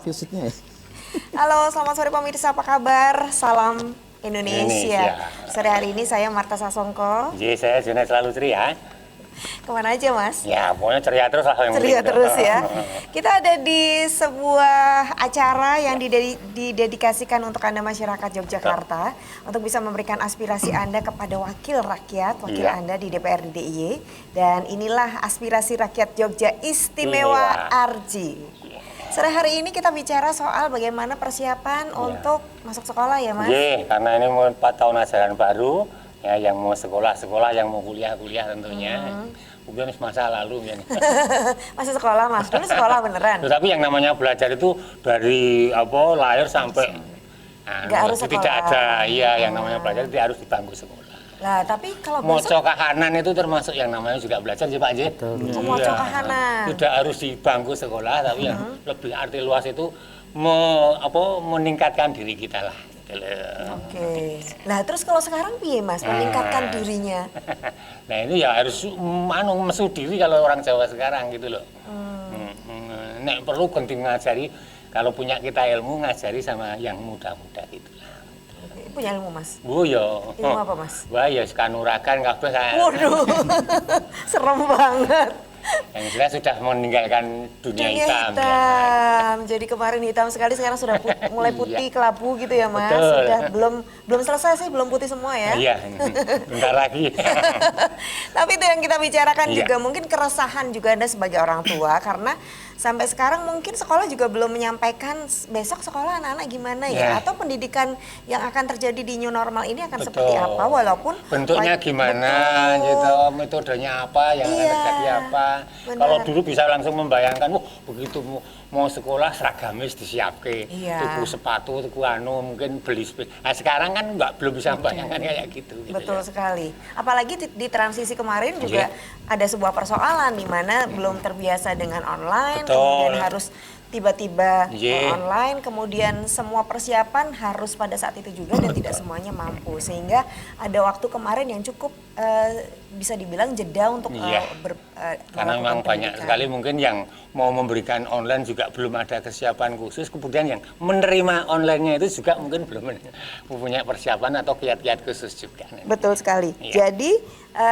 visitnya ya. Halo, selamat sore pemirsa, apa kabar? Salam Indonesia. Sore hari ini saya Marta Sasongko. Jadi saya Junaid selalu ceria. Kemana aja, Mas? Ya, pokoknya ceria terus lah. Ceria terus ya. Kita ada di sebuah acara yang didedikasikan untuk Anda masyarakat Yogyakarta untuk bisa memberikan aspirasi Anda kepada wakil rakyat, wakil Anda di DPRD DIY. Dan inilah aspirasi rakyat Jogja Istimewa Arji. Sore hari ini kita bicara soal bagaimana persiapan untuk masuk sekolah ya, Mas? Iya, karena ini mau 4 tahun ajaran baru, ya yang mau sekolah-sekolah, yang mau kuliah-kuliah tentunya. Kemudian masa lalu ya. Masih sekolah, Mas? Dulu sekolah beneran? Tapi yang namanya belajar itu dari lahir sampai nggak harus sekolah. Tidak ada, yang namanya belajar tidak harus di bangku sekolah. Lah, tapi kalau Moco kahanan itu termasuk yang namanya juga belajar sih Pak J. Moco kahanan. Tidak harus di bangku sekolah, tapi yang lebih arti luas itu meningkatkan diri kita lah. Oke. Nah, terus kalau sekarang piye Mas meningkatkan dirinya? Nah, ini ya harus mesu diri kalau orang Jawa sekarang gitu loh. Nek perlu penting ngajari, kalau punya kita ilmu ngajari sama yang muda-muda gitu lah. Punya ilmu, Mas? Bu yo. Ilmu apa, Mas? Wah, ya kanuragan kabeh saya. Waduh. Serem banget. Yang jelas sudah meninggalkan dunia hitam. Jadi kemarin hitam sekali, sekarang sudah mulai putih kelabu gitu ya, Mas. Betul. Sudah belum selesai sih, belum putih semua ya. Iya, bentar lagi. Tapi itu yang kita bicarakan juga mungkin keresahan juga Anda sebagai orang tua karena sampai sekarang mungkin sekolah juga belum menyampaikan besok sekolah anak-anak gimana ya, atau pendidikan yang akan terjadi di new normal ini akan seperti apa, walaupun bentuknya gimana gitu, metodenya apa, yang akan terjadi apa. Kalau dulu bisa langsung membayangkan, begitu mau sekolah seragamnya disiapke, tuku sepatu, tuku mungkin beli sepeda. Nah, sekarang kan belum bisa membayangkan kayak gitu. Betul sekali. Apalagi di transisi kemarin juga ada sebuah persoalan di mana belum terbiasa dengan online, kemudian harus tiba-tiba online, kemudian semua persiapan harus pada saat itu juga dan tidak semuanya mampu, sehingga ada waktu kemarin yang cukup bisa dibilang jeda untuk karena memang banyak sekali mungkin yang mau memberikan online juga belum ada kesiapan khusus, kemudian yang menerima online-nya itu juga mungkin belum mempunyai persiapan atau kiat-kiat khusus juga. Betul sekali. Jadi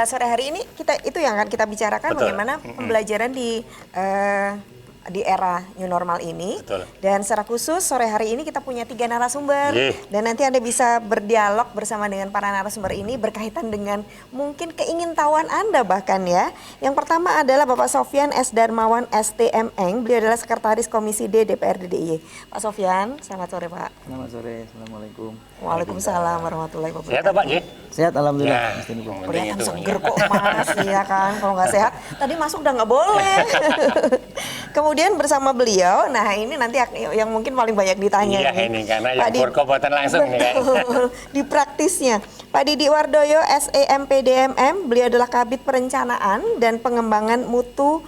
sore hari ini itu yang akan kita bicarakan bagaimana pembelajaran di era new normal ini. Dan secara khusus sore hari ini kita punya 3 narasumber dan nanti Anda bisa berdialog bersama dengan para narasumber ini berkaitan dengan mungkin keingintahuan Anda bahkan ya. Yang pertama adalah Bapak Sofyan S. Darmawan STMeng, beliau adalah Sekretaris Komisi D DPRD DIY. Pak Sofyan, selamat sore Pak. Selamat sore, Assalamualaikum. Waalaikumsalam warahmatullahi wabarakatuh. Sehat Pak J? Sehat, alhamdulillah. Kelihatan seger kok Mas, ya kan. Kalau nggak sehat, tadi masuk udah nggak boleh. Kemudian bersama beliau, nah ini nanti yang mungkin paling banyak ditanya. Iya ini karena yang berkompeten langsung nih kan. Di praktisnya, Pak Didi Wardoyo SEMPDMM, beliau adalah Kabid Perencanaan dan Pengembangan Mutu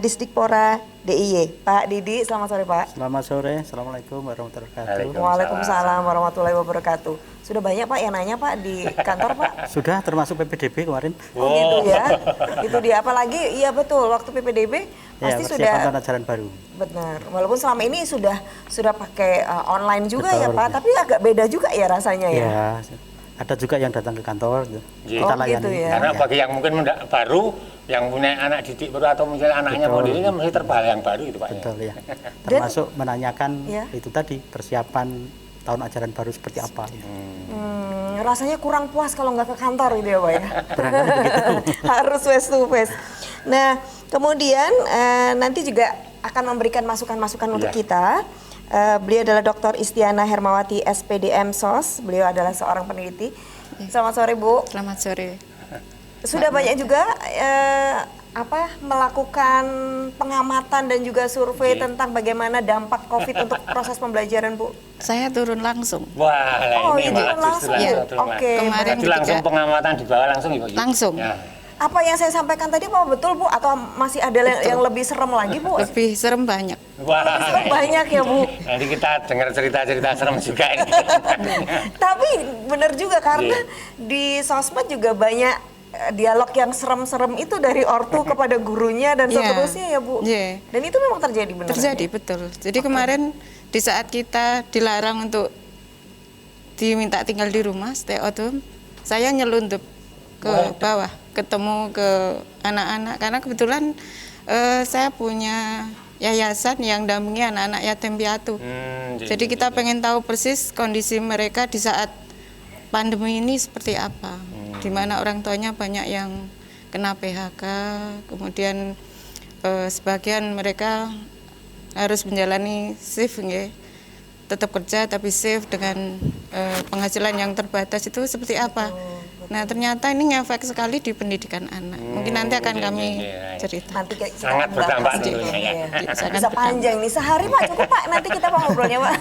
Disdikpora DIY. Pak Didi, selamat sore Pak. Selamat sore, Assalamualaikum warahmatullahi wabarakatuh. Waalaikumsalam warahmatullahi wabarakatuh. Sudah banyak Pak yang nanya Pak di kantor Pak? Sudah, termasuk PPDB kemarin. Oh gitu ya, itu dia. Apalagi, iya betul, waktu PPDB pasti sudah tahun ajaran baru. Benar, walaupun selama ini sudah pakai online juga ya Pak, tapi agak beda juga ya rasanya ya. Ya, ada juga yang datang ke kantor, kita layani. Gitu ya. Karena bagi yang mungkin baru, yang punya anak didik baru atau mungkin anaknya mau didik kan mesti terbalik yang baru gitu Pak. Betul ya. Termasuk menanyakan itu tadi persiapan tahun ajaran baru seperti apa. Rasanya kurang puas kalau nggak ke kantor gitu ya Pak ya. Harus face to face. Nah kemudian nanti juga akan memberikan masukan-masukan untuk kita. Beliau adalah Dr. Istiana Hermawati SPDM SOS. Beliau adalah seorang peneliti. Selamat sore Bu. Selamat sore. Sudah banyak juga melakukan pengamatan dan juga survei tentang bagaimana dampak COVID untuk proses pembelajaran Bu. Saya turun langsung. Wah, ini langsung. Oke. Kemarin langsung pengamatan di bawah langsung Ibu. Langsung. Ya. Apa yang saya sampaikan tadi Pak betul Bu atau masih ada yang lebih serem lagi Bu? Lebih serem banyak. Wah, serem banyak ya Bu. Nanti kita dengar cerita-cerita serem juga ini. Tapi benar juga karena di sosmed juga banyak dialog yang serem-serem itu dari ortu kepada gurunya dan seterusnya ya Bu. Dan itu memang terjadi benar. Terjadi betul. Jadi kemarin di saat kita dilarang untuk diminta tinggal di rumah, stay at home, saya nyelundup ke bawah, ketemu ke anak-anak karena kebetulan saya punya yayasan yang dampingi anak-anak yatim piatu. Jadi kita pengen tahu persis kondisi mereka di saat pandemi ini seperti apa. Di mana orang tuanya banyak yang kena PHK, kemudian sebagian mereka harus menjalani shift, tetap kerja tapi shift dengan penghasilan yang terbatas itu seperti apa. Nah ternyata ini ngefek sekali di pendidikan anak. Mungkin nanti akan kami cerita. Nanti kita sangat berdampak tentunya. Bisa panjang nih, sehari Pak cukup Pak, nanti kita mau ngobrolnya Pak.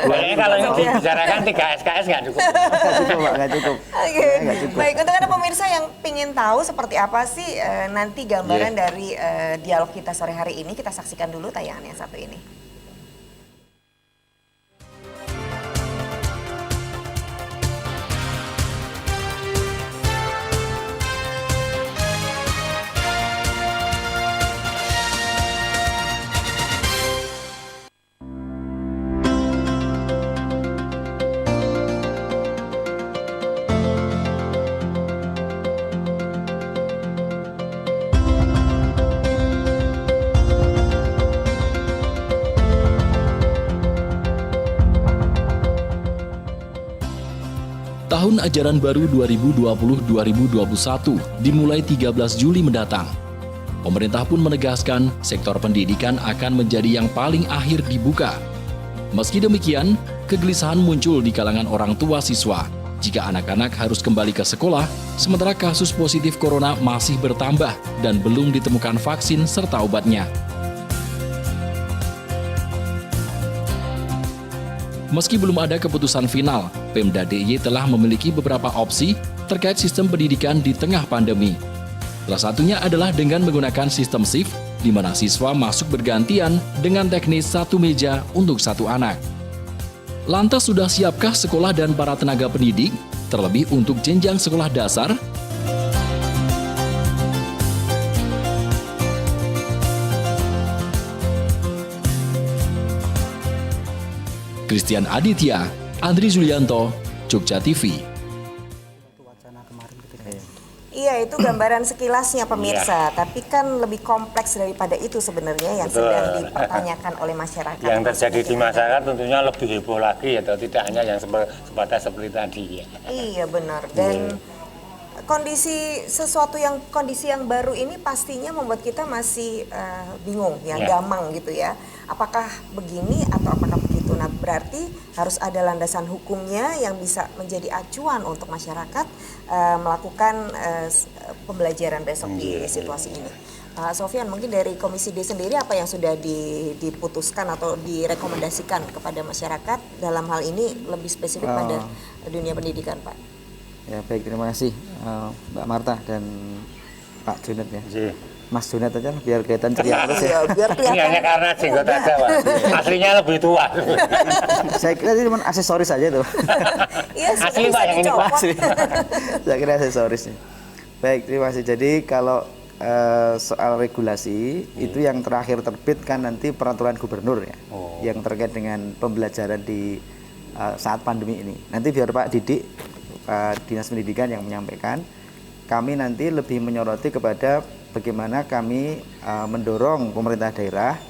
Boleh kalau ini dibicarakan 3 SKS nggak cukup. Nggak cukup Pak, nggak cukup. Oke, baik untuk Anda pemirsa yang ingin tahu seperti apa sih nanti gambaran dari dialog kita sore hari ini, kita saksikan dulu tayangan yang satu ini. Tahun ajaran baru 2020-2021 dimulai 13 Juli mendatang. Pemerintah pun menegaskan sektor pendidikan akan menjadi yang paling akhir dibuka. Meski demikian, kegelisahan muncul di kalangan orang tua siswa jika anak-anak harus kembali ke sekolah, sementara kasus positif corona masih bertambah dan belum ditemukan vaksin serta obatnya. Meski belum ada keputusan final, Pemda DIY telah memiliki beberapa opsi terkait sistem pendidikan di tengah pandemi. Salah satunya adalah dengan menggunakan sistem shift, di mana siswa masuk bergantian dengan teknis satu meja untuk satu anak. Lantas sudah siapkah sekolah dan para tenaga pendidik, terlebih untuk jenjang sekolah dasar? Christian Aditya, Andri Zulianto, Jogja TV. Iya, itu gambaran sekilasnya pemirsa, tapi kan lebih kompleks daripada itu sebenarnya yang sedang dipertanyakan oleh masyarakat. Yang terjadi di masyarakat tentunya lebih heboh lagi, atau tidak hanya yang sebatas seperti tadi. Ya. Iya benar, dan kondisi yang baru ini pastinya membuat kita masih bingung, gamang gitu ya. Apakah begini atau apakah begitu? Nah berarti harus ada landasan hukumnya yang bisa menjadi acuan untuk masyarakat melakukan pembelajaran besok di situasi ini. Pak Sofyan, mungkin dari Komisi D sendiri apa yang sudah diputuskan atau direkomendasikan kepada masyarakat dalam hal ini lebih spesifik pada dunia pendidikan, Pak? Ya baik, terima kasih Mbak Marta dan Pak Junet ya. Mas Junet aja biar kelihatan ceria terus ya. Biar kelihatan. Ini hanya karena jenggot aja, Pak. Aslinya lebih tua. Saya kira itu cuma aksesoris saja tuh. Iya, asli Pak yang ini Pak. Saya kira aksesoris nih. Baik, terima kasih. Jadi kalau soal regulasi itu yang terakhir terbit kan nanti peraturan gubernur ya, yang terkait dengan pembelajaran di saat pandemi ini. Nanti biar Pak Didik, Dinas Pendidikan yang menyampaikan. Kami nanti lebih menyoroti kepada bagaimana kami mendorong pemerintah daerah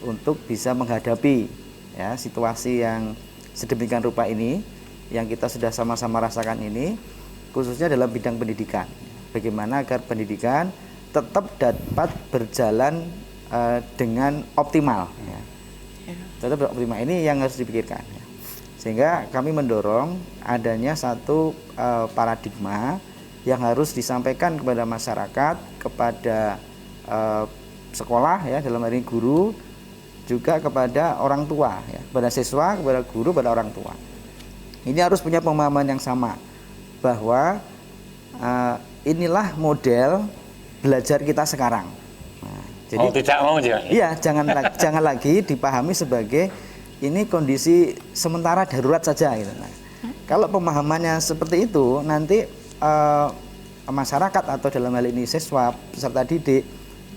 untuk bisa menghadapi ya situasi yang sedemikian rupa ini yang kita sudah sama-sama rasakan ini, khususnya dalam bidang pendidikan. Bagaimana agar pendidikan tetap dapat berjalan dengan optimal ya. Tetap optimal, ini yang harus dipikirkan ya. Sehingga kami mendorong adanya satu paradigma yang harus disampaikan kepada masyarakat, kepada sekolah ya, dalam hal ini guru, juga kepada orang tua ya, kepada siswa, kepada guru, kepada orang tua. Ini harus punya pemahaman yang sama bahwa inilah model belajar kita sekarang. Nah, jadi tidak mau juga. Iya, jangan lagi dipahami sebagai ini kondisi sementara darurat saja gitu. Nah, kalau pemahamannya seperti itu nanti masyarakat atau dalam hal ini siswa, peserta didik,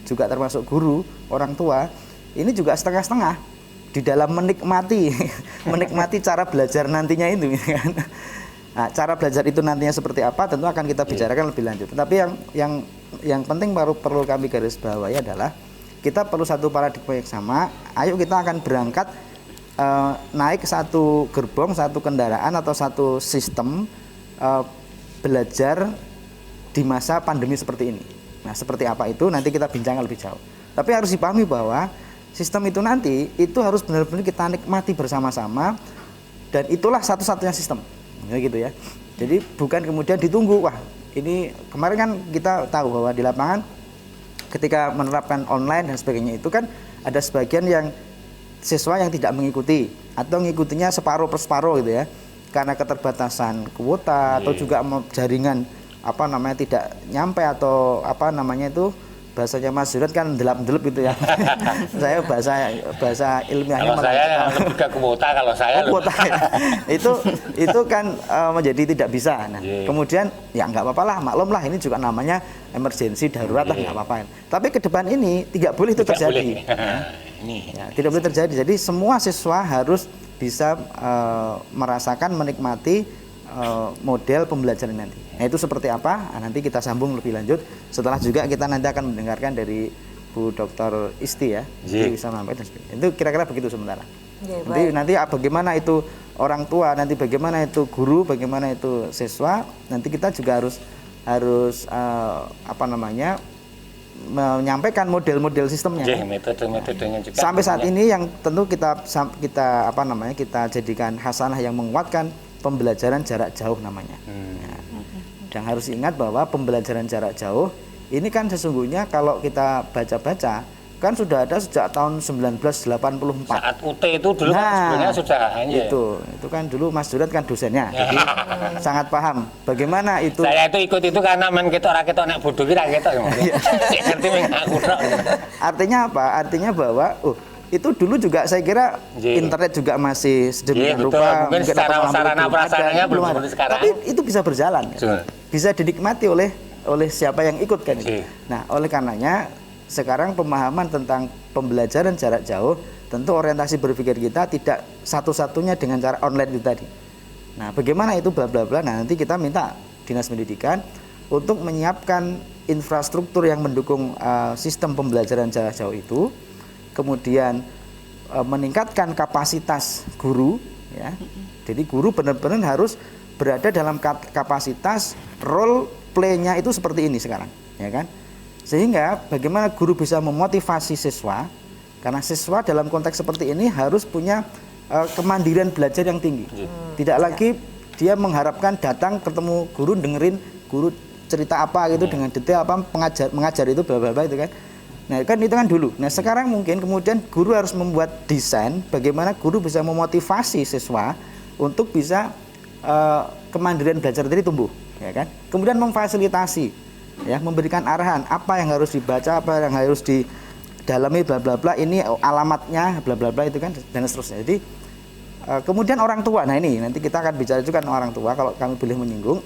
juga termasuk guru, orang tua, ini juga setengah-setengah di dalam menikmati cara belajar nantinya itu. Nah, cara belajar itu nantinya seperti apa tentu akan kita bicarakan lebih lanjut. Tapi yang penting perlu kami garis bawahi adalah kita perlu satu paradigma yang sama. Ayo kita akan berangkat naik satu gerbong, satu kendaraan atau satu sistem belajar di masa pandemi seperti ini. Nah, seperti apa itu nanti kita bincangkan lebih jauh. Tapi harus dipahami bahwa sistem itu nanti itu harus benar-benar kita nikmati bersama-sama, dan itulah satu-satunya sistem. Gitu ya. Jadi bukan kemudian ditunggu, wah ini kemarin kan kita tahu bahwa di lapangan ketika menerapkan online dan sebagainya itu kan ada sebagian yang siswa yang tidak mengikuti atau mengikutinya separuh per separuh gitu ya, karena keterbatasan kuota atau juga jaringan tidak nyampe atau itu bahasanya Mas Jurat kan delap-delep gitu ya. Saya bahasa ilmiahnya kalau saya lebih ke kuota, kalau saya kuota ya. itu kan menjadi tidak bisa. Nah, kemudian ya nggak apa-apa lah, maklum lah, ini juga namanya emergensi darurat lah, nggak apa-apa. Tapi ke depan ini tidak boleh itu terjadi. Ya, tidak boleh terjadi. Jadi semua siswa harus bisa merasakan, menikmati model pembelajaran nanti. Nah, itu seperti apa? Nah, nanti kita sambung lebih lanjut. Setelah juga kita nanti akan mendengarkan dari Bu Dr. Isti ya. Jadi bisa sampai dan sebagainya. Itu kira-kira begitu sementara. Nanti bagaimana itu orang tua, nanti bagaimana itu guru, bagaimana itu siswa. Nanti kita juga harus menyampaikan model-model sistemnya. Metode-metodenya juga. Sampai saat ini yang tentu kita jadikan hasanah yang menguatkan pembelajaran jarak jauh namanya. Dan harus ingat bahwa pembelajaran jarak jauh ini kan sesungguhnya kalau kita baca-baca kan sudah ada sejak tahun 1984. Saat UT itu dulu sebenarnya sudah itu kan dulu Mas Jurat kan dosennya, jadi sangat paham bagaimana itu. Saya itu ikut itu karena kita nek bodoh kira gitu. Artinya apa? Artinya bahwa itu dulu juga saya kira internet juga masih sedemikian rupa, mungkin sarana prasarannya belum seperti sekarang. Tapi itu bisa berjalan, bisa dinikmati oleh siapa yang ikut kan. Nah, oleh karenanya sekarang pemahaman tentang pembelajaran jarak jauh, tentu orientasi berpikir kita tidak satu-satunya dengan cara online itu tadi. Nah, bagaimana itu bla bla bla. Nah, nanti kita minta Dinas Pendidikan untuk menyiapkan infrastruktur yang mendukung sistem pembelajaran jarak jauh itu. Kemudian meningkatkan kapasitas guru ya. Jadi guru benar-benar harus berada dalam kapasitas role play-nya itu seperti ini sekarang, ya kan? Sehingga bagaimana guru bisa memotivasi siswa, karena siswa dalam konteks seperti ini harus punya kemandirian belajar yang tinggi. Tidak lagi dia mengharapkan datang ketemu guru, dengerin guru cerita apa gitu dengan detail mengajar itu bla bla bla itu kan. Nah, kan itu kan dulu. Nah, sekarang mungkin kemudian guru harus membuat desain bagaimana guru bisa memotivasi siswa untuk bisa kemandirian belajar tadi tumbuh, ya kan? Kemudian memfasilitasi, ya, memberikan arahan apa yang harus dibaca, apa yang harus didalami, bla bla bla. Ini alamatnya, bla bla bla itu kan, dan seterusnya. Jadi kemudian orang tua. Nah, ini nanti kita akan bicara juga tentang orang tua kalau kami boleh menyinggung.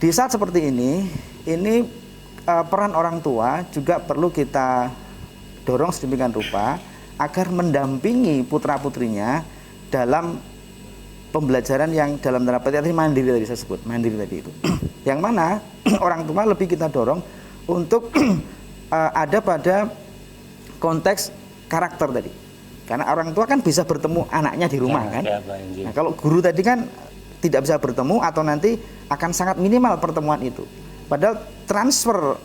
Di saat seperti ini peran orang tua juga perlu kita dorong sedemikian rupa agar mendampingi putra-putrinya dalam pembelajaran yang dalam tanda petik mandiri tadi saya sebut, mandiri tadi itu. Yang mana orang tua lebih kita dorong untuk ada pada konteks karakter tadi. Karena orang tua kan bisa bertemu anaknya di rumah kan. Nah, kalau guru tadi kan tidak bisa bertemu atau nanti akan sangat minimal pertemuan itu. Padahal transfer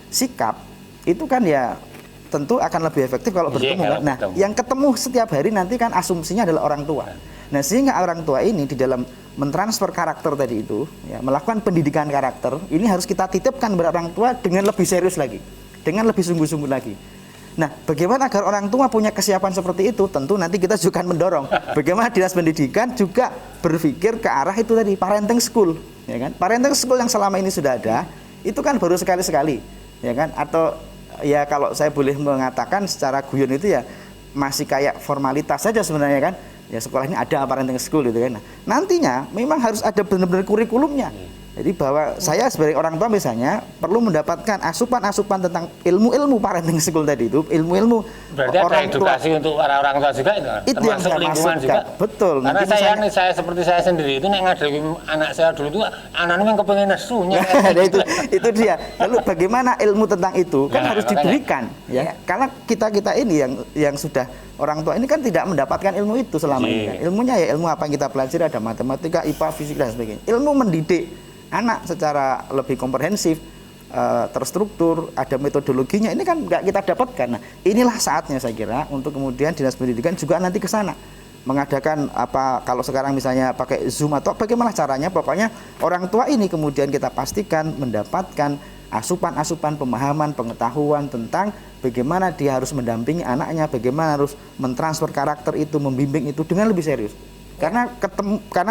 sikap itu kan ya tentu akan lebih efektif kalau bertemu kan. Nah, yang ketemu setiap hari nanti kan asumsinya adalah orang tua. Nah, sehingga orang tua ini di dalam mentransfer karakter tadi itu, ya, melakukan pendidikan karakter, ini harus kita titipkan kepada orang tua dengan lebih serius lagi, dengan lebih sungguh-sungguh lagi. Nah, bagaimana agar orang tua punya kesiapan seperti itu? Tentu nanti kita juga akan mendorong bagaimana Dinas Pendidikan juga berpikir ke arah itu tadi, parenting school, ya kan? Parenting school yang selama ini sudah ada, itu kan baru sekali-sekali, ya kan? Atau ya kalau saya boleh mengatakan secara guyon itu ya masih kayak formalitas saja sebenarnya kan? Ya sekolah ini ada parenting school gitu kan. Nah, nantinya memang harus ada benar-benar kurikulumnya. Jadi bahwa saya sebagai orang tua misalnya perlu mendapatkan asupan-asupan tentang ilmu-ilmu parenting school tadi itu, ilmu-ilmu berarti ada edukasi tua. Untuk orang tua juga itu yang termasuk lingkungan juga. Betul. Karena saya seperti saya sendiri itu nek ngadepi anak saya dulu itu anaknya yang kepengen nesunya. itu dia. Lalu bagaimana ilmu tentang itu kan harus diberikan ya. Karena kita ini yang sudah orang tua ini kan tidak mendapatkan ilmu itu selama ini kan. Ilmunya ya ilmu apa yang kita pelajari, ada matematika, IPA, fisik dan sebagainya. Ilmu mendidik anak secara lebih komprehensif, terstruktur, ada metodologinya, ini kan nggak kita dapatkan. Nah, inilah saatnya saya kira untuk kemudian Dinas Pendidikan juga nanti ke sana mengadakan apa, kalau sekarang misalnya pakai Zoom atau bagaimana caranya, pokoknya orang tua ini kemudian kita pastikan mendapatkan asupan-asupan pemahaman, pengetahuan tentang bagaimana dia harus mendampingi anaknya, bagaimana harus mentransfer karakter itu, membimbing itu dengan lebih serius. Karena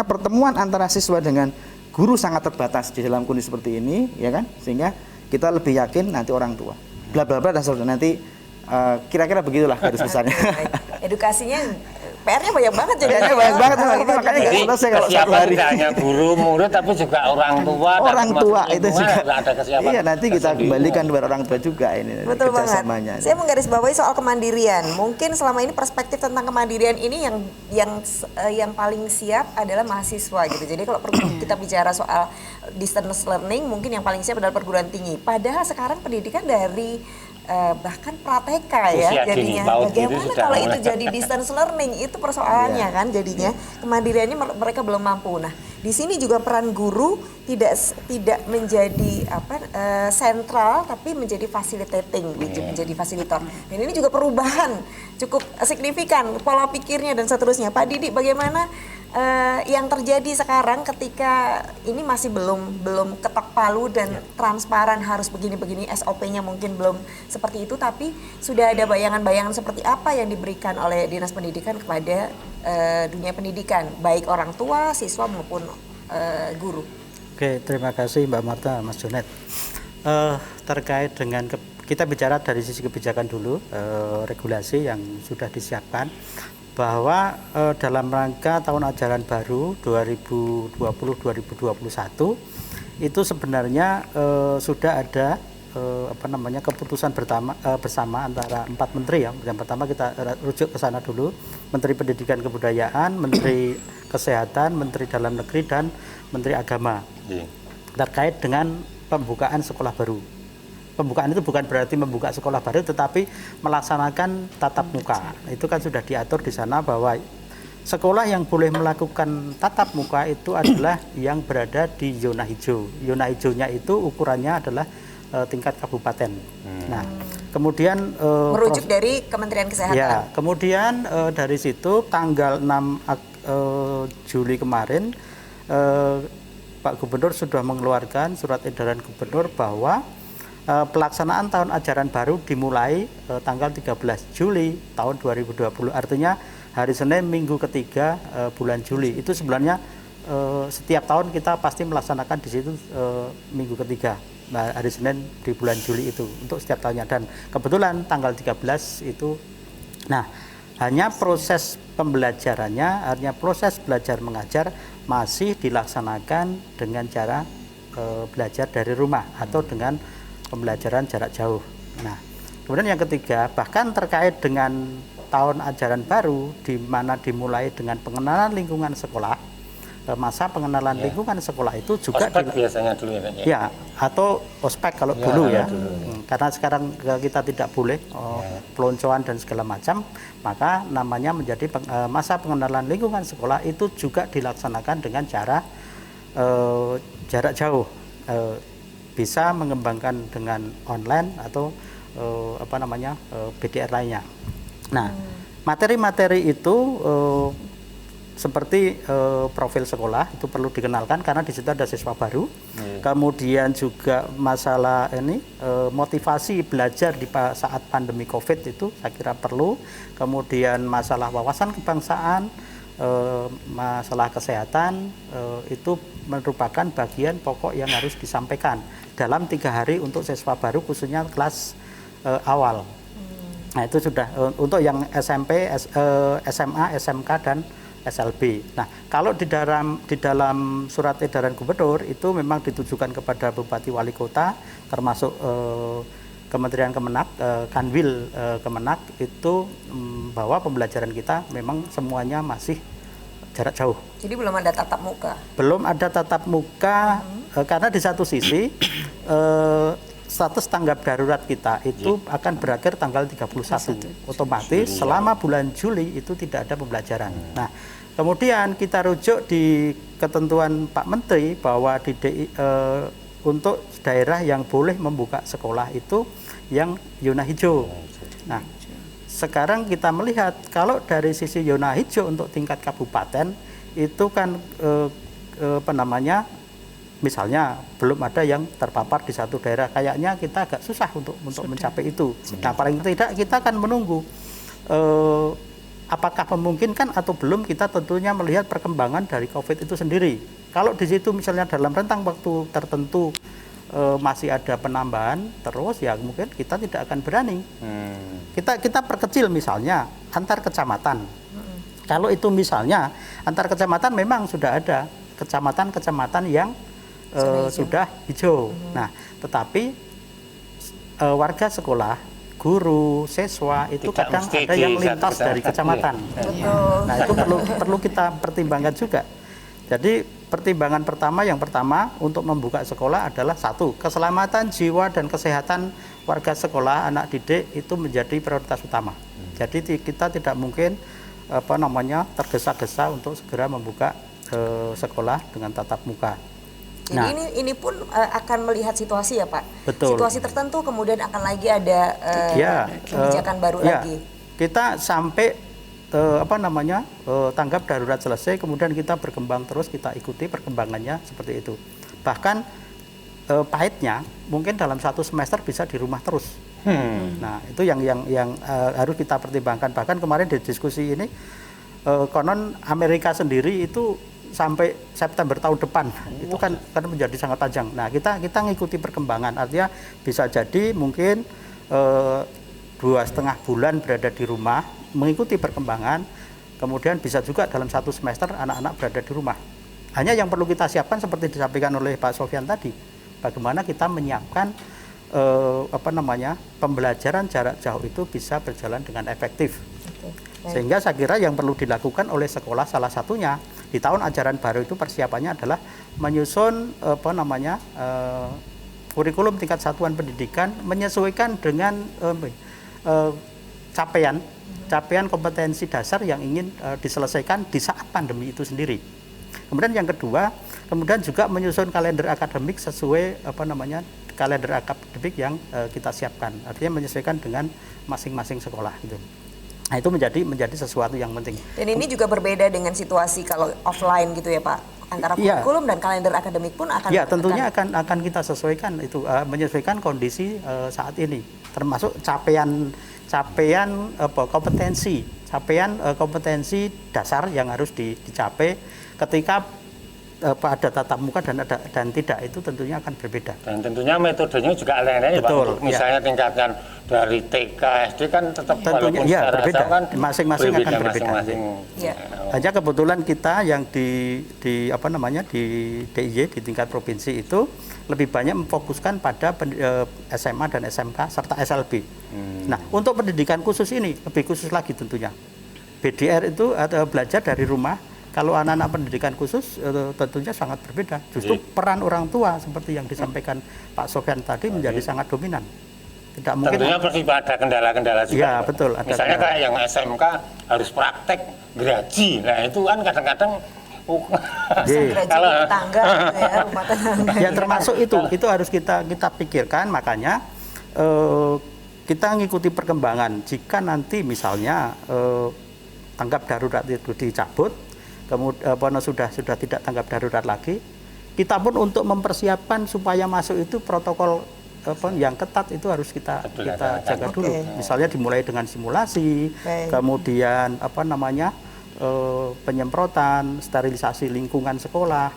pertemuan antara siswa dengan guru sangat terbatas di dalam kondisi seperti ini, ya kan? Sehingga kita lebih yakin nanti orang tua. Bla bla bla dan sebagainya. Nanti kira-kira begitulah garis besarnya. Edukasinya PR-nya banyak banget jadi. PR-nya banyak banget, makanya nggak selesai kalau satu hari. Tidak hanya guru, murid, tapi juga orang tua. Orang tua itu juga ada kesiapan. Iya, nanti kita kembalikan kepada orang tua juga ini. Betul banget. Saya menggarisbawahi soal kemandirian. Mungkin selama ini perspektif tentang kemandirian ini yang paling siap adalah mahasiswa gitu. Jadi kalau kita bicara soal distance learning, mungkin yang paling siap adalah perguruan tinggi. Padahal sekarang pendidikan dari bahkan prateka ya jadinya. Bagaimana kalau itu jadi distance learning, itu persoalannya kan jadinya kemandiriannya mereka belum mampu. Nah di sini juga peran guru tidak menjadi sentral, tapi menjadi facilitating, menjadi fasilitor. Dan ini juga perubahan cukup signifikan pola pikirnya dan seterusnya. Pak Didi, bagaimana yang terjadi sekarang ketika ini masih belum ketok palu dan transparan harus begini-begini, SOP-nya mungkin belum seperti itu, tapi sudah ada bayangan-bayangan seperti apa yang diberikan oleh Dinas Pendidikan kepada dunia pendidikan, baik orang tua, siswa maupun guru. Oke, terima kasih Mbak Marta, Mas Jonet. Terkait dengan kita bicara dari sisi kebijakan dulu, regulasi yang sudah disiapkan, bahwa dalam rangka tahun ajaran baru 2020-2021 itu sebenarnya sudah ada keputusan bersama antara 4 menteri ya. Yang pertama kita rujuk ke sana dulu, Menteri Pendidikan Kebudayaan, Menteri Kesehatan, Menteri Dalam Negeri dan Menteri Agama terkait dengan pembukaan sekolah baru. Pembukaan itu bukan berarti membuka sekolah baru, tetapi melaksanakan tatap muka. Itu kan sudah diatur di sana bahwa sekolah yang boleh melakukan tatap muka itu adalah yang berada di zona hijau. Zona hijaunya itu ukurannya adalah tingkat kabupaten. Nah, kemudian merujuk dari Kementerian Kesehatan. Ya, kemudian dari situ tanggal 6 Juli kemarin Pak Gubernur sudah mengeluarkan surat edaran Gubernur bahwa pelaksanaan tahun ajaran baru dimulai tanggal 13 Juli tahun 2020. Artinya hari Senin minggu ketiga bulan Juli. Itu sebenarnya setiap tahun kita pasti melaksanakan di situ minggu ketiga. Nah, hari Senin di bulan Juli itu untuk setiap tahunnya, dan kebetulan tanggal 13 itu. Nah, hanya proses pembelajarannya, artinya proses belajar mengajar masih dilaksanakan dengan cara belajar dari rumah atau dengan pembelajaran jarak jauh. Nah, kemudian yang ketiga, bahkan terkait dengan tahun ajaran baru di mana dimulai dengan pengenalan lingkungan sekolah, masa pengenalan lingkungan sekolah itu juga ospek biasanya dulu ya. Ya, atau ospek kalau dulu ya. Karena sekarang kita tidak boleh peloncoan dan segala macam, maka namanya menjadi masa pengenalan lingkungan sekolah itu juga dilaksanakan dengan cara jarak jauh. Bisa mengembangkan dengan online atau BDR lainnya. Nah, materi-materi itu seperti profil sekolah itu perlu dikenalkan karena di situ ada siswa baru. Kemudian juga masalah motivasi belajar di saat pandemi Covid itu saya kira perlu. Kemudian masalah wawasan kebangsaan, masalah kesehatan itu merupakan bagian pokok yang harus disampaikan dalam 3 hari untuk siswa baru khususnya kelas awal. Nah itu sudah untuk yang SMP, SMA, SMK dan SLB. Nah, kalau di dalam surat edaran gubernur itu memang ditujukan kepada bupati wali kota, termasuk Kementerian Kemenak, Kanwil Kemenak itu bahwa pembelajaran kita memang semuanya masih jarak jauh. Jadi belum ada tatap muka. Belum ada tatap muka karena di satu sisi status tanggap darurat kita itu akan berakhir tanggal 31. Otomatis selama bulan Juli itu tidak ada pembelajaran. Nah, kemudian kita rujuk di ketentuan Pak Menteri bahwa di untuk daerah yang boleh membuka sekolah itu yang zona hijau. Nah, sekarang kita melihat kalau dari sisi zona hijau untuk tingkat kabupaten itu kan misalnya belum ada yang terpapar di satu daerah, kayaknya kita agak susah untuk mencapai itu. Nah, paling tidak kita akan menunggu apakah memungkinkan atau belum, kita tentunya melihat perkembangan dari COVID itu sendiri. Kalau di situ misalnya dalam rentang waktu tertentu masih ada penambahan terus, ya mungkin kita tidak akan berani. Kita perkecil misalnya antar kecamatan. Kalau itu misalnya antar kecamatan memang sudah ada kecamatan-kecamatan yang sudah hijau. Nah, tetapi warga sekolah, guru, siswa itu tidak kadang ada yang lintas dari kecamatan. Nah, itu perlu kita pertimbangkan juga. Jadi pertimbangan yang pertama untuk membuka sekolah adalah satu, keselamatan jiwa dan kesehatan warga sekolah, anak didik itu menjadi prioritas utama. Jadi kita tidak mungkin tergesa-gesa untuk segera membuka sekolah dengan tatap muka. Jadi ini pun akan melihat situasi ya Pak. Betul. Situasi tertentu kemudian akan lagi ada kebijakan baru lagi. Kita sampai tanggap darurat selesai, kemudian kita berkembang terus, kita ikuti perkembangannya seperti itu. Bahkan pahitnya mungkin dalam satu semester bisa di rumah terus. Nah, itu yang harus kita pertimbangkan. Bahkan kemarin di diskusi ini konon Amerika sendiri itu sampai September tahun depan itu kan menjadi sangat panjang. Nah, kita ngikuti perkembangan, artinya bisa jadi mungkin 2,5 bulan berada di rumah mengikuti perkembangan, kemudian bisa juga dalam satu semester anak-anak berada di rumah. Hanya yang perlu kita siapkan seperti disampaikan oleh Pak Sofyan tadi, bagaimana kita menyiapkan pembelajaran jarak jauh itu bisa berjalan dengan efektif. Sehingga saya kira yang perlu dilakukan oleh sekolah salah satunya di tahun ajaran baru itu persiapannya adalah menyusun kurikulum tingkat satuan pendidikan menyesuaikan dengan capaian kompetensi dasar yang ingin diselesaikan di saat pandemi itu sendiri. Kemudian yang kedua, kemudian juga menyusun kalender akademik sesuai kalender akademik yang kita siapkan. Artinya menyesuaikan dengan masing-masing sekolah gitu. Nah, itu menjadi sesuatu yang penting. Dan ini juga berbeda dengan situasi kalau offline gitu ya Pak. Antara kurikulum dan kalender akademik pun akan tentunya akan kita sesuaikan itu, menyesuaikan kondisi saat ini, termasuk capaian kompetensi dasar yang harus dicapai ketika ada tatap muka dan tidak, itu tentunya akan berbeda. Dan tentunya metodenya juga lain-lain ya Pak. Misalnya tingkatkan dari TK, SD kan tetap tentunya berbeda. Kan masing-masing akan berbeda. Hanya kebetulan kita yang di DIY di tingkat provinsi itu lebih banyak memfokuskan pada SMA dan SMK serta SLB. Nah, untuk pendidikan khusus ini lebih khusus lagi tentunya. BDR itu belajar dari rumah. Kalau anak-anak pendidikan khusus tentunya sangat berbeda. Justru peran orang tua seperti yang disampaikan Pak Sofyan tadi menjadi sangat dominan. Tidak mungkin. Tentunya pasti ada kendala-kendala juga. Ya, betul. Misalnya kayak yang SMK harus praktek graji. Nah, itu kan kadang-kadang kalau tetangga ya, rumah tetangga. Ya, termasuk itu harus kita pikirkan. Makanya kita ngikuti perkembangan. Jika nanti misalnya tanggap darurat itu dicabut, kemudian sudah tidak tanggap darurat lagi, kita pun untuk mempersiapkan supaya masuk itu protokol yang ketat itu harus kita jaga dulu. Misalnya dimulai dengan simulasi, kemudian penyemprotan, sterilisasi lingkungan sekolah,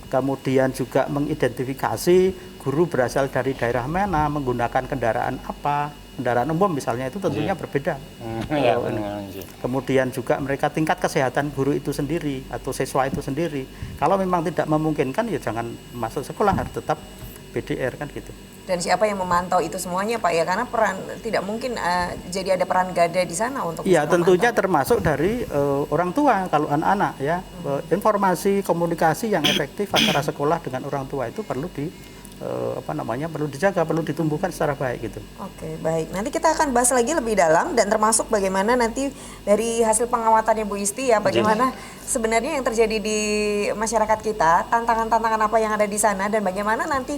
kemudian juga mengidentifikasi guru berasal dari daerah mana, menggunakan kendaraan apa, kendaraan umum misalnya itu tentunya berbeda. Kemudian juga mereka tingkat kesehatan guru itu sendiri atau siswa itu sendiri. Kalau memang tidak memungkinkan ya jangan masuk sekolah, harus tetap PDR kan gitu. Dan siapa yang memantau itu semuanya Pak ya, karena peran tidak mungkin jadi ada peran gada di sana untuk ya bisa tentunya memantau. termasuk dari orang tua kalau anak-anak ya. Informasi komunikasi yang efektif antara sekolah dengan orang tua itu perlu perlu dijaga, perlu ditumbuhkan secara baik gitu. Oke, baik. Nanti kita akan bahas lagi lebih dalam dan termasuk bagaimana nanti dari hasil pengawatannya Bu Isti ya, bagaimana sebenarnya yang terjadi di masyarakat kita, tantangan-tantangan apa yang ada di sana dan bagaimana nanti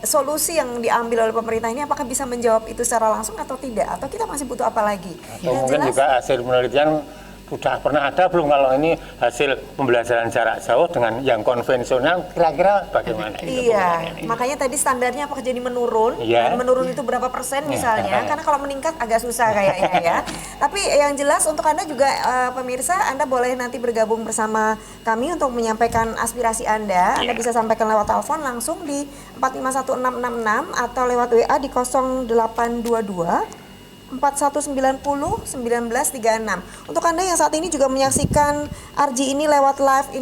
solusi yang diambil oleh pemerintah ini apakah bisa menjawab itu secara langsung atau tidak, atau kita masih butuh apa lagi? Atau mungkin juga hasil penelitian sudah pernah ada belum kalau ini hasil pembelajaran jarak jauh dengan yang konvensional kira-kira bagaimana? Iya, makanya tadi standarnya apakah jadi menurun? Dan menurun itu berapa persen misalnya? Karena kalau meningkat agak susah kayaknya ya. Tapi yang jelas untuk Anda juga pemirsa, Anda boleh nanti bergabung bersama kami untuk menyampaikan aspirasi Anda. Anda bisa sampaikan lewat telepon langsung di 451666 atau lewat WA di 0822 4190 1936. Untuk Anda yang saat ini juga menyaksikan RJ ini lewat live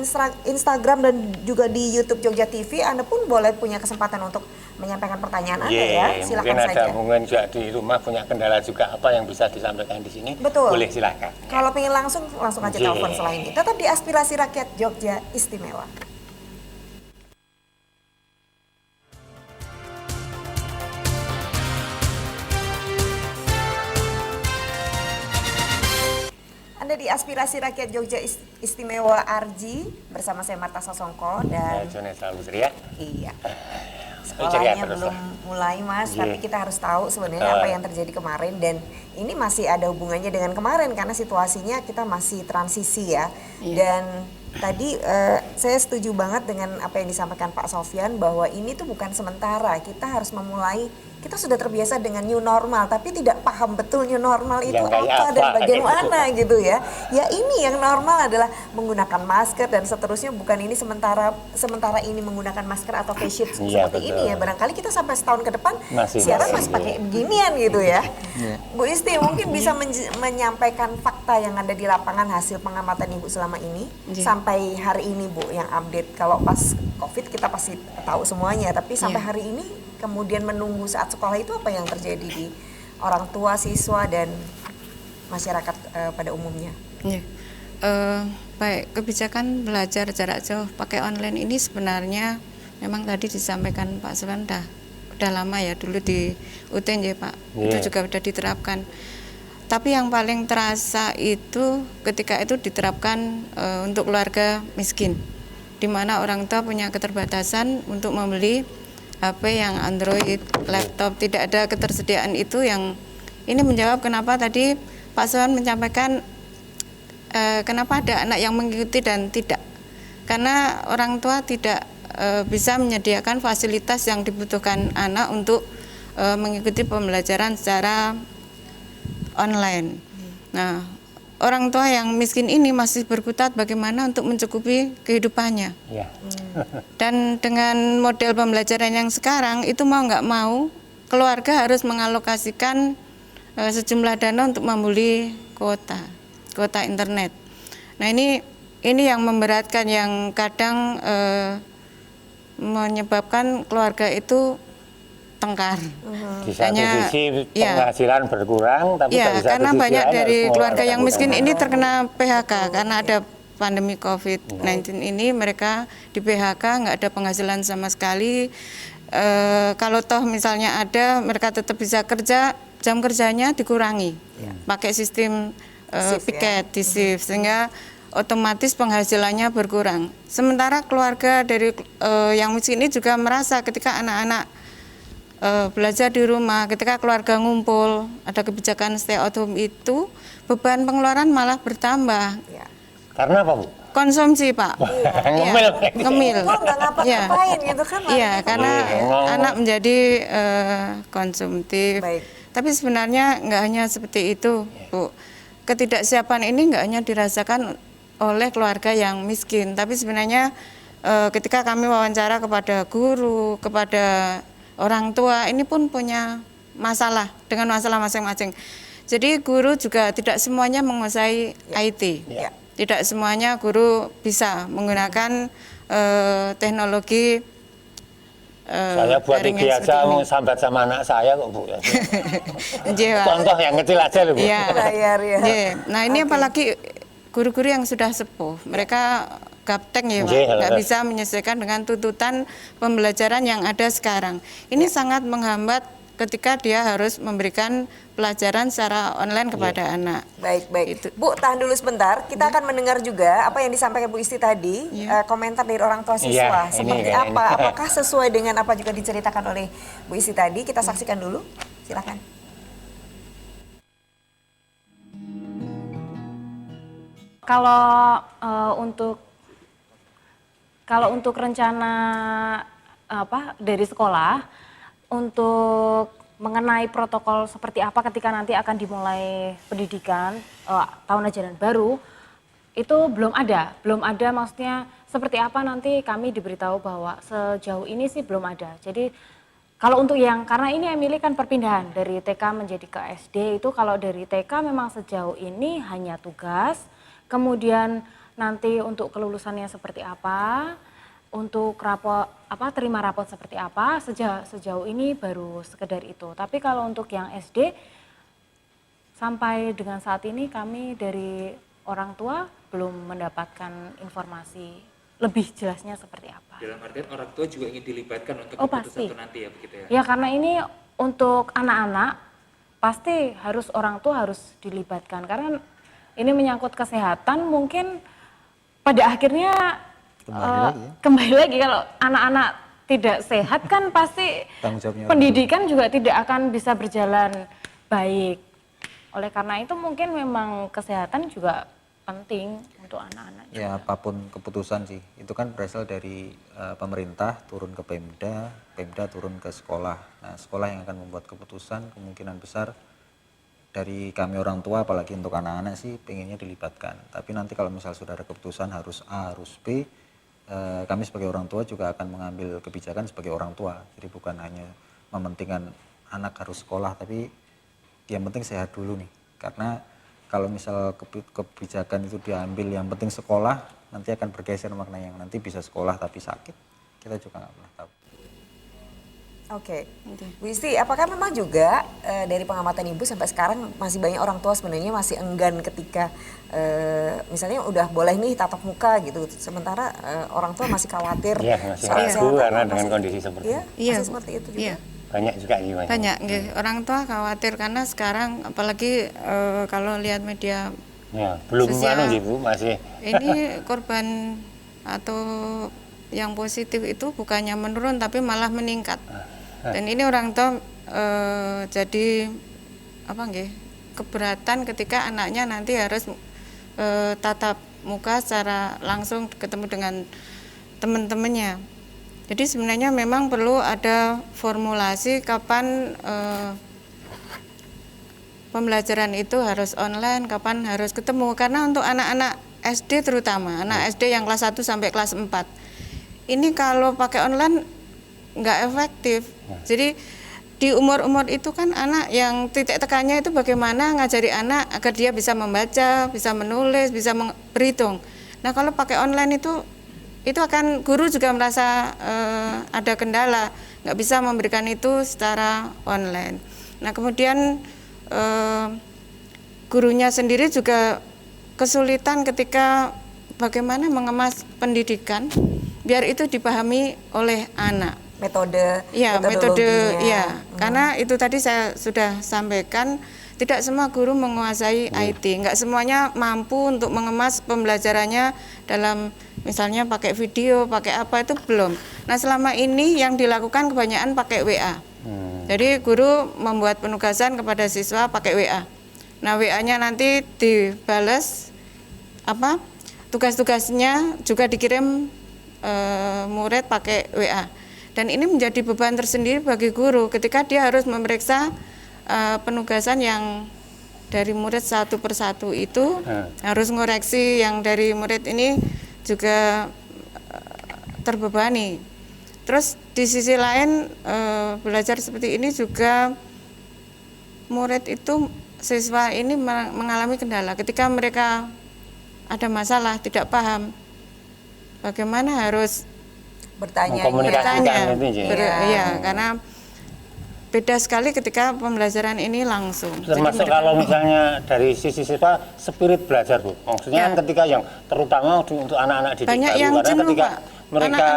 Instagram dan juga di YouTube Jogja TV, Anda pun boleh punya kesempatan untuk menyampaikan pertanyaan Anda ya. Silakan mungkin saja. Mungkin juga di rumah punya kendala juga apa yang bisa disampaikan di sini. Betul. Boleh silakan. Kalau pengen langsung aja telepon selain ini. Tetap di Aspirasi Rakyat Jogja Istimewa. Anda di Aspirasi Rakyat Jogja Istimewa RJ bersama saya Marta Sasongko dan iya. Sekolahnya belum mulai Mas, tapi kita harus tahu sebenarnya apa yang terjadi kemarin dan ini masih ada hubungannya dengan kemarin karena situasinya kita masih transisi ya. Dan tadi saya setuju banget dengan apa yang disampaikan Pak Sofyan bahwa ini tuh bukan sementara, kita harus memulai. Kita sudah terbiasa dengan new normal, tapi tidak paham betul new normal itu apa dan bagaimana gitu ya. Ya ini yang normal adalah menggunakan masker dan seterusnya, bukan ini sementara ini menggunakan masker atau face shield seperti ini ya. Barangkali kita sampai setahun ke depan siaran masih pakai beginian gitu ya. Bu Isti mungkin bisa menyampaikan fakta yang ada di lapangan hasil pengamatan Ibu selama ini sampai hari ini Bu yang update. Kalau pas COVID kita pasti tahu semuanya, tapi sampai hari ini kemudian menunggu saat sekolah itu apa yang terjadi di orang tua, siswa, dan masyarakat pada umumnya? Baik, kebijakan belajar jarak jauh pakai online ini sebenarnya memang tadi disampaikan Pak Sofyan udah lama ya, dulu di UTNJ Pak, itu juga udah diterapkan. Tapi yang paling terasa itu ketika itu diterapkan untuk keluarga miskin, di mana orang tua punya keterbatasan untuk membeli HP yang Android, laptop, tidak ada ketersediaan itu yang ini menjawab kenapa tadi Pak Sofyan menyampaikan kenapa ada anak yang mengikuti dan tidak. Karena orang tua tidak bisa menyediakan fasilitas yang dibutuhkan anak untuk mengikuti pembelajaran secara online. Nah, orang tua yang miskin ini masih berkutat bagaimana untuk mencukupi kehidupannya. Dan dengan model pembelajaran yang sekarang itu mau nggak mau keluarga harus mengalokasikan sejumlah dana untuk membeli kuota internet. Nah ini yang memberatkan, yang kadang menyebabkan keluarga itu tengkar. Di satu sisi penghasilan berkurang, tapi di karena banyak dari keluarga yang miskin ini terkena PHK karena ada pandemi COVID-19 ini, mereka di PHK, nggak ada penghasilan sama sekali. Kalau toh misalnya ada, mereka tetap bisa kerja, jam kerjanya dikurangi, pakai sistem piket di shift, sehingga otomatis penghasilannya berkurang. Sementara keluarga dari yang miskin ini juga merasa ketika anak-anak belajar di rumah, ketika keluarga ngumpul, ada kebijakan stay at home itu, beban pengeluaran malah bertambah. Karena apa Bu? Konsumsi Pak. Ngemil. Ngapain gitu kan? Iya, karena anak menjadi konsumtif. Tapi sebenarnya nggak hanya seperti itu Bu. Ketidaksiapan ini nggak hanya dirasakan oleh keluarga yang miskin, tapi sebenarnya ketika kami wawancara kepada guru, kepada orang tua, ini pun punya masalah dengan masalah masing-masing. Jadi guru juga tidak semuanya menguasai IT. Tidak semuanya guru bisa menggunakan teknologi. Saya buat biasa sambat sama anak saya kok Bu. Contoh yang kecil aja loh Bu. Ya. Nah ini apalagi guru-guru yang sudah sepuh, mereka gaptek ya Pak, nggak bisa menyesuaikan dengan tuntutan pembelajaran yang ada sekarang. Ini sangat menghambat ketika dia harus memberikan pelajaran secara online kepada anak. Baik. Itu. Bu, tahan dulu sebentar. Kita akan mendengar juga apa yang disampaikan Bu Isti tadi, komentar dari orang tua siswa. Seperti apa? Apakah sesuai dengan apa juga diceritakan oleh Bu Isti tadi? Kita saksikan dulu. Silakan. Kalau untuk rencana dari sekolah untuk mengenai protokol seperti apa ketika nanti akan dimulai pendidikan tahun ajaran baru itu belum ada maksudnya seperti apa nanti kami diberitahu bahwa sejauh ini sih belum ada. Jadi kalau untuk karena ini Emily kan perpindahan dari TK menjadi ke SD itu kalau dari TK memang sejauh ini hanya tugas, kemudian nanti untuk kelulusannya seperti apa, untuk terima rapot seperti apa, sejauh ini baru sekedar itu. Tapi kalau untuk yang SD, sampai dengan saat ini kami dari orang tua belum mendapatkan informasi lebih jelasnya seperti apa. Dalam artian orang tua juga ingin dilibatkan untuk keputusan itu nanti ya begitu ya? Ya karena ini untuk anak-anak, pasti orang tua harus dilibatkan. Karena ini menyangkut kesehatan, mungkin pada akhirnya kembali lagi kalau anak-anak tidak sehat kan pasti pendidikan juga tidak akan bisa berjalan baik. Oleh karena itu mungkin memang kesehatan juga penting untuk anak-anak. Ya apapun keputusan sih, itu kan berasal dari pemerintah turun ke Pemda, Pemda turun ke sekolah. Nah sekolah yang akan membuat keputusan kemungkinan besar dari kami orang tua, apalagi untuk anak-anak sih pengennya dilibatkan. Tapi nanti kalau misal sudah ada keputusan harus A, harus B, kami sebagai orang tua juga akan mengambil kebijakan sebagai orang tua. Jadi bukan hanya mementingkan anak harus sekolah, tapi yang penting sehat dulu nih. Karena kalau misal kebijakan itu diambil yang penting sekolah, nanti akan bergeser makna yang nanti bisa sekolah tapi sakit. Kita juga nggak pernah tahu. Oke, Bu Isti, apakah memang juga dari pengamatan Ibu sampai sekarang masih banyak orang tua sebenarnya masih enggan ketika misalnya udah boleh nih tatap muka gitu, sementara orang tua masih khawatir soal kesehatan karena dengan kondisi seperti itu. Masih seperti itu juga. Banyak juga gimana? Banyak, orang tua khawatir karena sekarang apalagi kalau lihat media belum sosial, Bu, masih. Ini korban atau yang positif itu bukannya menurun tapi malah meningkat. Dan ini orang tua jadi keberatan ketika anaknya nanti harus tatap muka secara langsung ketemu dengan teman-temannya. Jadi sebenarnya memang perlu ada formulasi kapan pembelajaran itu harus online, kapan harus ketemu. Karena untuk anak-anak SD terutama, anak SD yang kelas 1 sampai kelas 4, ini kalau pakai online nggak efektif. Jadi di umur-umur itu kan anak yang titik tekannya itu bagaimana ngajari anak agar dia bisa membaca, bisa menulis, bisa berhitung. Nah kalau pakai online itu akan guru juga merasa ada kendala, nggak bisa memberikan itu secara online. Nah kemudian gurunya sendiri juga kesulitan ketika bagaimana mengemas pendidikan biar itu dipahami oleh anak. Metode karena itu tadi saya sudah sampaikan, tidak semua guru menguasai IT, nggak semuanya mampu untuk mengemas pembelajarannya dalam misalnya pakai video, pakai apa itu belum. Nah selama ini yang dilakukan kebanyakan pakai WA. Jadi guru membuat penugasan kepada siswa pakai WA. Nah WA-nya nanti dibales tugas-tugasnya juga dikirim murid pakai WA. Dan ini menjadi beban tersendiri bagi guru ketika dia harus memeriksa penugasan yang dari murid satu persatu itu, harus ngoreksi yang dari murid ini juga terbebani. Terus di sisi lain belajar seperti ini juga murid itu siswa ini mengalami kendala ketika mereka ada masalah tidak paham bagaimana harus bertanya. Iya, karena beda sekali ketika pembelajaran ini langsung. Termasuk kalau misalnya dari sisi siswa spirit belajar, Bu. Maksudnya kan ketika yang terutama untuk anak-anak didik banyak baru, yang karena jenuh, ketika Pak. mereka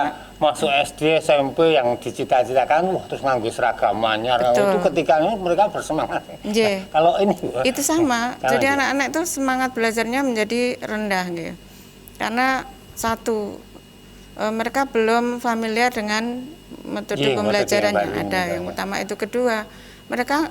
masuk SD, SMP yang dicita-citakan, terus nganggo seragamannya, itu ketika mereka bersemangat. Nah, kalau ini itu sama. Jadi anak-anak itu semangat belajarnya menjadi rendah gitu. Karena satu mereka belum familiar dengan metode pembelajaran yang ada. Yang utama itu. Kedua, mereka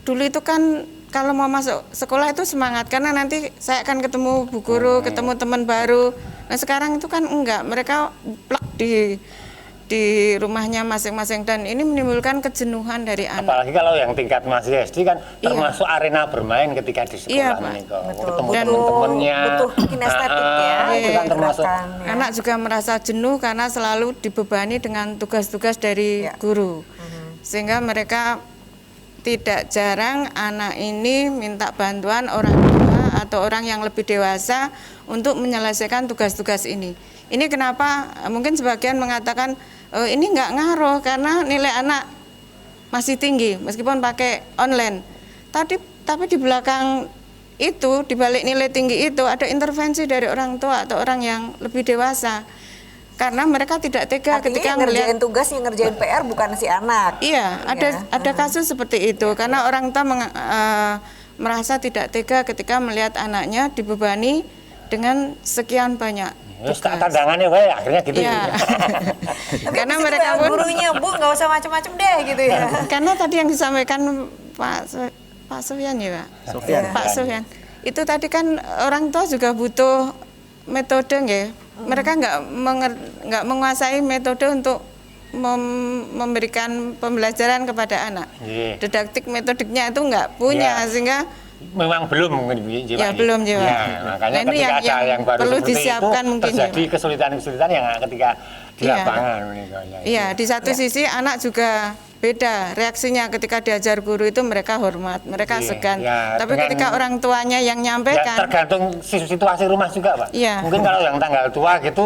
dulu itu kan kalau mau masuk sekolah itu semangat karena nanti saya akan ketemu bu guru, ketemu teman baru. Nah sekarang itu kan enggak, mereka plak di rumahnya masing-masing dan ini menimbulkan kejenuhan dari anak. Apalagi kalau yang tingkat masih SD kan termasuk arena bermain ketika di sekolah ketemu teman-temannya. Butuh kinestetik itu kan termasuk. Anak juga merasa jenuh karena selalu dibebani dengan tugas-tugas dari guru. Sehingga mereka tidak jarang anak ini minta bantuan orang tua atau orang yang lebih dewasa untuk menyelesaikan tugas-tugas ini. Ini kenapa mungkin sebagian mengatakan ini nggak ngaruh karena nilai anak masih tinggi meskipun pakai online. Tapi di belakang itu, di balik nilai tinggi itu ada intervensi dari orang tua atau orang yang lebih dewasa. Karena mereka tidak tega ketika ngerjain tugas, yang ngerjain PR bukan si anak. Iya, ada kasus seperti itu karena orang tua merasa tidak tega ketika melihat anaknya dibebani dengan sekian banyak tugas. Tandangannya akhirnya gitu. Iya. Karena mereka pun gurunya, Bu, nggak usah macam-macam deh gitu ya. Karena tadi yang disampaikan Pak Sofyan ya, Pak Sofyan. Itu tadi kan orang tua juga butuh metode nggih. Mereka nggak menguasai metode untuk memberikan pembelajaran kepada anak. Didaktik metodiknya itu nggak punya sehingga memang belum belum makanya ini ketika ada yang baru perlu seperti disiapkan itu mungkin terjadi kesulitan-kesulitan yang ketika di lapangan. Iya, di satu sisi anak juga beda reaksinya ketika diajar guru itu mereka hormat, mereka segan. Tapi ketika orang tuanya yang nyampaikan, tergantung situasi rumah juga, Pak. Mungkin kalau yang tanggal tua gitu,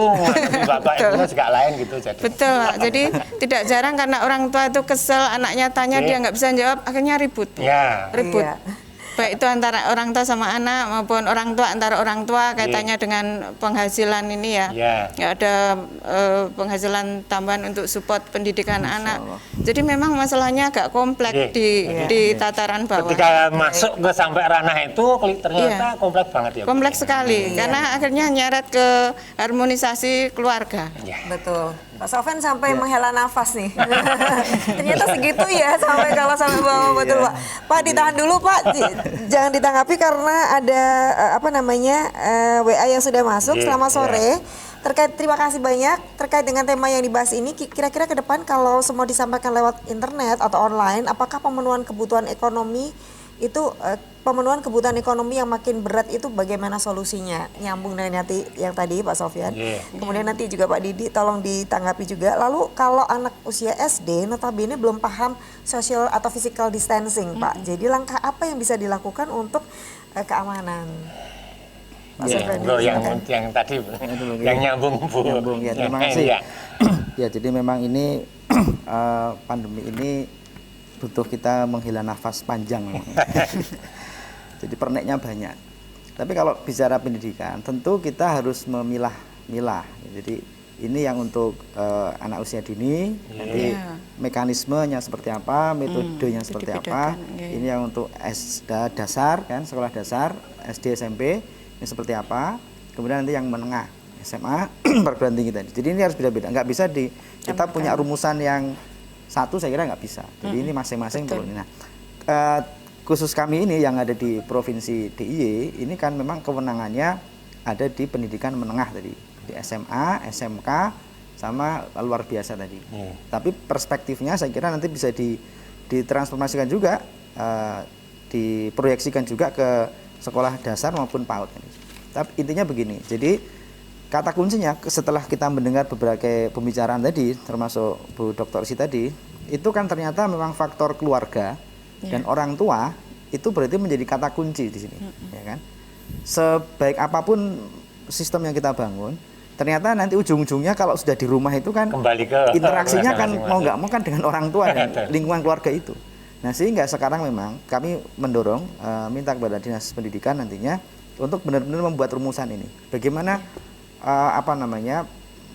bapak ibunya juga lain gitu. Betul, Pak. Jadi tidak jarang karena orang tua itu kesel, anaknya tanya dia nggak bisa jawab, akhirnya ribut. Ribut. Baik itu antara orang tua sama anak maupun orang tua antara orang tua kaitannya dengan penghasilan ini ya. Nggak ada penghasilan tambahan untuk support pendidikan anak. Jadi memang masalahnya agak kompleks di tataran bawah. Ketika masuk ke sampai ranah itu ternyata kompleks banget ya. Kompleks sekali karena akhirnya nyeret ke harmonisasi keluarga. Betul. Pak Sofyan sampai menghela nafas nih. Ternyata segitu ya sampai bawah betul Pak. Pak ditahan dulu Pak, jangan ditanggapi karena ada WA yang sudah masuk. Selamat sore. Terima kasih banyak terkait dengan tema yang dibahas ini. Kira-kira ke depan kalau semua disampaikan lewat internet atau online, apakah pemenuhan kebutuhan ekonomi itu pemenuhan kebutuhan ekonomi yang makin berat itu bagaimana solusinya? Nyambung dengan nanti yang tadi Pak Sofyan. Kemudian nanti juga Pak Didi tolong ditanggapi juga. Lalu kalau anak usia SD notabene belum paham social atau physical distancing, Pak. Jadi langkah apa yang bisa dilakukan untuk keamanan? Pak Sofyan. Yang tadi yang nyambung Bu. Terima kasih. Ya, jadi memang ini pandemi ini butuh kita menghela nafas panjang. Jadi perniknya banyak. Tapi kalau bicara pendidikan, tentu kita harus memilah-milah. Jadi ini yang untuk anak usia dini, nanti mekanismenya seperti apa, metodenya seperti apa. Ini yang untuk dasar kan, sekolah dasar, SD, SMP, ini seperti apa. Kemudian nanti yang menengah, SMA, perguruan tinggi tadi. Jadi ini harus beda-beda. Nggak bisa kita punya rumusan yang satu, saya kira nggak bisa. Jadi ini masing-masing perlu. Nah, khusus kami ini yang ada di Provinsi DIY, ini kan memang kewenangannya ada di pendidikan menengah tadi, di SMA, SMK, sama luar biasa tadi. Tapi perspektifnya saya kira nanti bisa ditransformasikan juga, diproyeksikan juga ke sekolah dasar maupun PAUD. Tapi intinya begini, jadi kata kuncinya setelah kita mendengar beberapa pembicaraan tadi, termasuk Bu Dr. Si tadi, itu kan ternyata memang faktor keluarga Dan orang tua itu berarti menjadi kata kunci di sini, ya kan? Sebaik apapun sistem yang kita bangun, ternyata nanti ujung-ujungnya kalau sudah di rumah itu kan kembali ke interaksinya kan masing-masing. mau nggak mau kan dengan orang tua dan lingkungan keluarga itu. Nah, sehingga sekarang memang kami mendorong minta kepada Dinas Pendidikan nantinya untuk benar-benar membuat rumusan ini. Bagaimana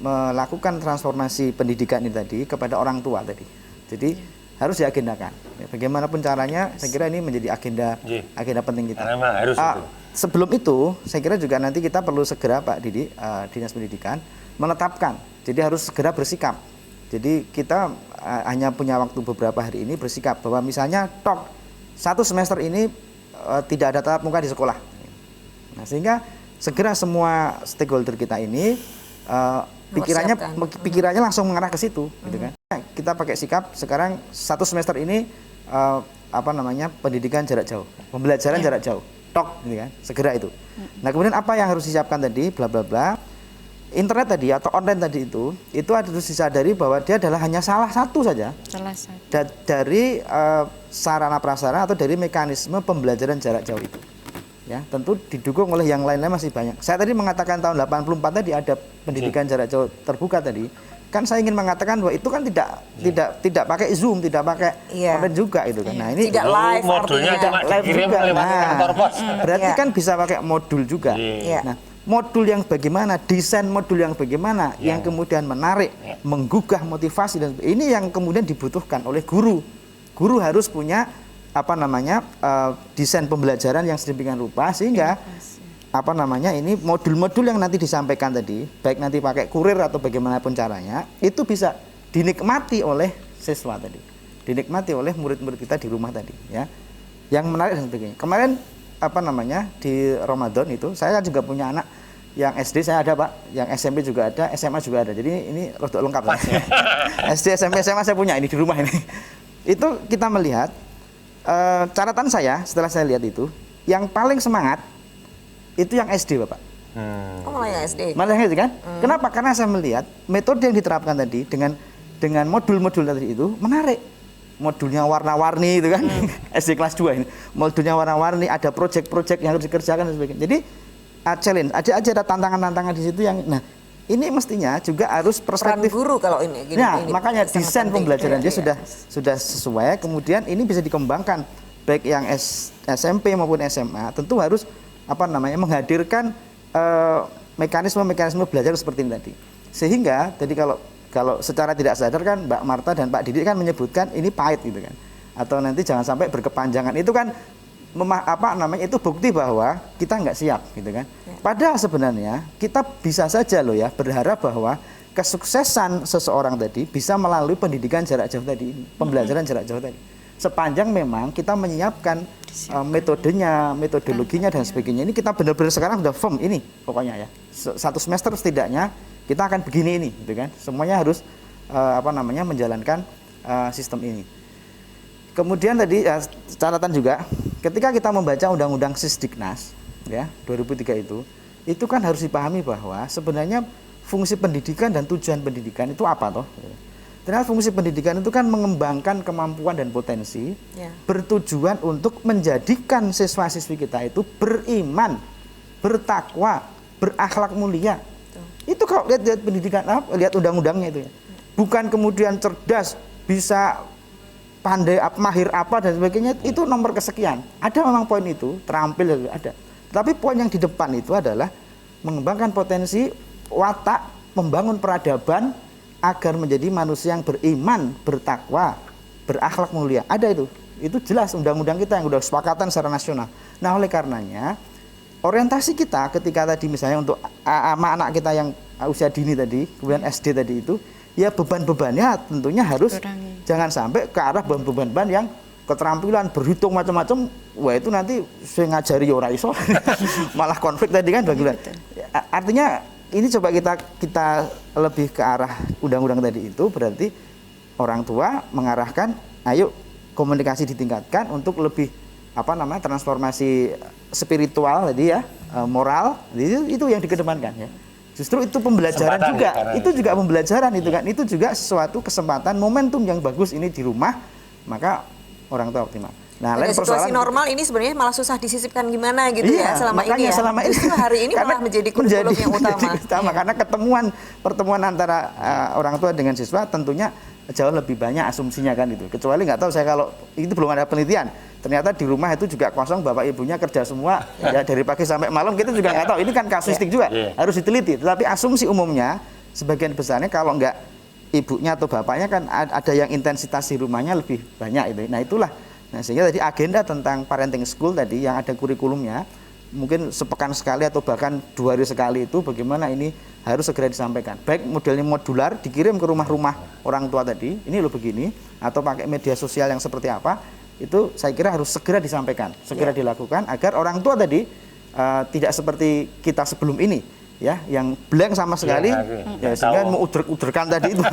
melakukan transformasi pendidikan ini tadi kepada orang tua tadi. Jadi harus diagendakan. Ya, bagaimanapun caranya, saya kira ini menjadi agenda penting kita. Harus itu. Sebelum itu, saya kira juga nanti kita perlu segera Pak Didi, Dinas Pendidikan menetapkan. Jadi harus segera bersikap. Jadi kita hanya punya waktu beberapa hari ini bersikap bahwa misalnya satu semester ini tidak ada tatap muka di sekolah. Nah, sehingga segera semua stakeholder kita ini pikirannya langsung mengarah ke situ, gitu kan. Kita pakai sikap sekarang satu semester ini pendidikan jarak jauh, pembelajaran jarak jauh, gitu kan, segera itu. Nah, kemudian apa yang harus disiapkan tadi, bla bla bla. Internet tadi atau online tadi itu harus disadari bahwa dia adalah hanya salah satu saja dari sarana prasarana atau dari mekanisme pembelajaran jarak jauh itu. Ya, tentu didukung oleh yang lain-lain masih banyak. Saya tadi mengatakan tahun 84 tadi ada pendidikan jarak jauh terbuka tadi. Kan saya ingin mengatakan bahwa itu kan tidak pakai Zoom, tidak pakai online juga itu kan. Nah, ini tidak live, modulnya cuma dikirim lewat kantor pos. Berarti kan bisa pakai modul juga. Nah, modul yang bagaimana, desain modul yang bagaimana, yang kemudian menarik, menggugah motivasi dan ini yang kemudian dibutuhkan oleh guru. Guru harus punya desain pembelajaran yang sedemikian rupa sehingga ini modul-modul yang nanti disampaikan tadi, baik nanti pakai kurir atau bagaimanapun caranya, itu bisa dinikmati oleh siswa tadi, dinikmati oleh murid-murid kita di rumah tadi, ya. Yang menarik dan sebagainya. Kemarin di Ramadan itu saya juga punya anak yang SD saya ada Pak, yang SMP juga ada, SMA juga ada. Jadi ini rodok lengkap Pak. SD, SMP, SMA saya punya ini di rumah ini. Itu kita melihat catatan saya setelah saya lihat itu, yang paling semangat itu yang SD Bapak. Malah yang SD. Malah yang SD kan? Kenapa? Karena saya melihat metode yang diterapkan tadi dengan modul-modul tadi itu menarik. Modulnya warna-warni itu kan, SD kelas 2 ini. Modulnya warna-warni, ada proyek-proyek yang harus dikerjakan dan sebagainya. Jadi challenge, ada tantangan-tantangan di situ yang, nah ini mestinya juga harus perspektif peran guru kalau ini. Makanya desain pembelajaran dia sudah sesuai. Kemudian ini bisa dikembangkan baik yang SMP maupun SMA. Tentu harus menghadirkan mekanisme belajar seperti ini tadi. Sehingga tadi kalau secara tidak sadar kan Mbak Marta dan Pak Didi kan menyebutkan ini pahit gitu kan, atau nanti jangan sampai berkepanjangan, itu kan itu bukti bahwa kita nggak siap gitu kan. Padahal sebenarnya kita bisa saja loh ya berharap bahwa kesuksesan seseorang tadi bisa melalui pendidikan jarak jauh tadi, pembelajaran jarak jauh tadi, sepanjang memang kita menyiapkan metodenya, metodologinya dan sebagainya. Ini kita benar-benar sekarang sudah firm ini pokoknya ya, satu semester setidaknya kita akan begini ini, gitu kan? Semuanya harus menjalankan sistem ini. Kemudian tadi catatan juga, ketika kita membaca Undang-Undang Sisdiknas, ya 2003 itu kan harus dipahami bahwa sebenarnya fungsi pendidikan dan tujuan pendidikan itu apa toh? Ternyata fungsi pendidikan itu kan mengembangkan kemampuan dan potensi, bertujuan untuk menjadikan siswa-siswi kita itu beriman, bertakwa, berakhlak mulia. Itu kalau lihat pendidikan, lihat undang-undangnya itu ya. Bukan kemudian cerdas, bisa pandai, mahir apa dan sebagainya, itu nomor kesekian. Ada memang poin itu, terampil ada. Tapi poin yang di depan itu adalah mengembangkan potensi watak, membangun peradaban agar menjadi manusia yang beriman, bertakwa, berakhlak mulia. Ada itu. Itu jelas undang-undang kita yang udah kesepakatan secara nasional. Nah, oleh karenanya orientasi kita ketika tadi misalnya untuk anak kita yang usia dini tadi, kemudian SD tadi itu, ya beban-bebannya tentunya harus jangan sampai ke arah beban-beban yang keterampilan berhitung macam-macam. Wah, itu nanti saya ngajari ya ora iso. Malah konflik tadi kan bagaimana. Artinya ini coba kita lebih ke arah undang-undang tadi itu, berarti orang tua mengarahkan ayo komunikasi ditingkatkan untuk lebih transformasi spiritual tadi ya, moral, itu yang dikedepankan ya. Justru itu pembelajaran juga, itu juga pembelajaran itu kan, itu juga sesuatu kesempatan, momentum yang bagus ini di rumah, maka orang tua optimal. Nah, pada situasi normal ini sebenarnya malah susah disisipkan gimana gitu ya selama ini ya. Selama ini, justru hari ini malah menjadi kurikulum yang utama. Karena pertemuan antara orang tua dengan siswa tentunya jauh lebih banyak asumsinya kan itu. Kecuali nggak tahu saya kalau itu belum ada penelitian. Ternyata di rumah itu juga kosong, bapak ibunya kerja semua ya dari pagi sampai malam, kita juga nggak tahu. Ini kan kasuistik juga, harus diteliti. Tetapi asumsi umumnya sebagian besarnya kalau nggak ibunya atau bapaknya kan ada yang intensitas di rumahnya lebih banyak itu. Nah itulah. Nah sehingga tadi agenda tentang parenting school tadi yang ada kurikulumnya mungkin sepekan sekali atau bahkan 2 hari sekali itu bagaimana ini harus segera disampaikan. Baik modelnya modular dikirim ke rumah-rumah orang tua tadi, ini loh begini, atau pakai media sosial yang seperti apa, itu saya kira harus segera disampaikan, segera dilakukan agar orang tua tadi tidak seperti kita sebelum ini ya, yang blank sama sekali sehingga mau udrek-udrekan tadi itu.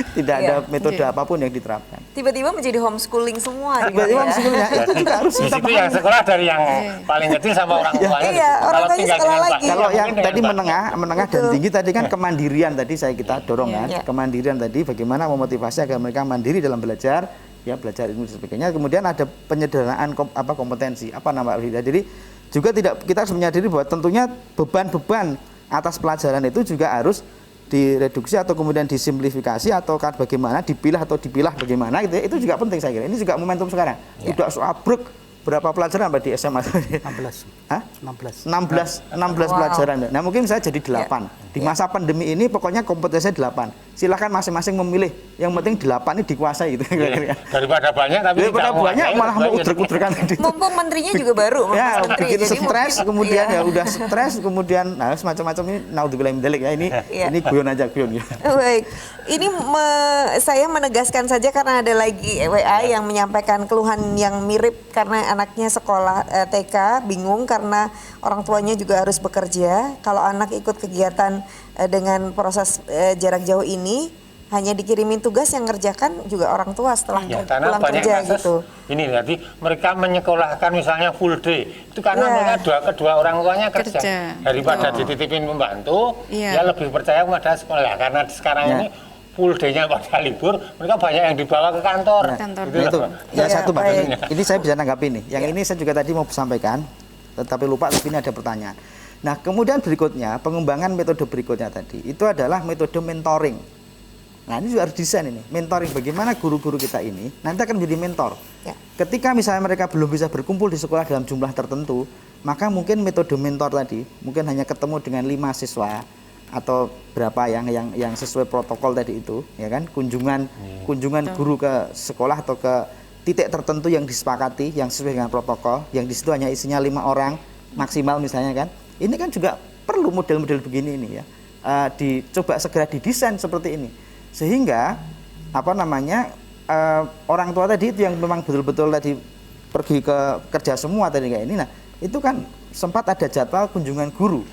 Tidak ada metode apapun yang diterapkan. Tiba-tiba menjadi homeschooling semua. Tiba-tiba homeschoolingnya itu juga harus kita pahami. Yang sekolah dari yang paling kecil sama orang tuanya. Iya, orang tuanya sekolah lagi. Kalau yang tadi menengah dan tinggi tadi kan kemandirian tadi kita dorong kan. Kemandirian tadi bagaimana memotivasi agar mereka mandiri dalam belajar, ya belajar ilmu dan sebagainya. Kemudian ada penyederhanaan kompetensi, jadi juga kita harus menyadari bahwa tentunya beban-beban atas pelajaran itu juga harus direduksi atau kemudian disimplifikasi atau bagaimana dipilah bagaimana gitu ya, itu juga penting saya kira. Ini juga momentum sekarang. Tidak abrek berapa pelajaran di SMA? 16 pelajaran. Nah mungkin saya jadi 8. Di masa pandemi ini pokoknya kompetensinya 8. Silahkan masing-masing memilih. Yang penting 8 ini dikuasai gitu. Daripada banyak tapi malah mau udrek-udrekan. Mumpung menterinya juga baru. Ya begitu stres kemudian ya udah stres kemudian semacam-macam ini naudzubillah min dzalik ya ini guyon ya. Baik. Ini saya menegaskan saja karena ada lagi WA yang menyampaikan keluhan yang mirip karena anaknya sekolah TK bingung karena orang tuanya juga harus bekerja. Kalau anak ikut kegiatan dengan proses jarak jauh ini hanya dikirimin tugas yang ngerjakan juga orang tua setelah pulang kerja gitu. Ini berarti mereka menyekolahkan misalnya full day itu karena mereka kedua orang tuanya kerja. Daripada dititipin pembantu, dia lebih percaya pada sekolah karena sekarang ini full day-nya pada libur, mereka banyak yang dibawa ke kantor. Itu satu Mbak. Ini saya bisa tanggapi nih. Yang ini saya juga tadi mau sampaikan, tapi lupa tapi ini ada pertanyaan. Nah, kemudian berikutnya pengembangan metode berikutnya tadi itu adalah metode mentoring. Nah, ini juga harus desain ini. Mentoring bagaimana guru-guru kita ini nanti akan menjadi mentor. Ketika misalnya mereka belum bisa berkumpul di sekolah dalam jumlah tertentu, maka mungkin metode mentor tadi mungkin hanya ketemu dengan 5 siswa atau berapa yang sesuai protokol tadi itu, ya kan? Kunjungan guru ke sekolah atau ke titik tertentu yang disepakati, yang sesuai dengan protokol, yang di situ hanya isinya 5 orang maksimal misalnya kan. Ini kan juga perlu model-model begini ini ya. Dicoba segera didesain seperti ini. Sehingga orang tua tadi itu yang memang betul-betul tadi pergi ke kerja semua tadi kayak ini. Nah, itu kan sempat ada jadwal kunjungan guru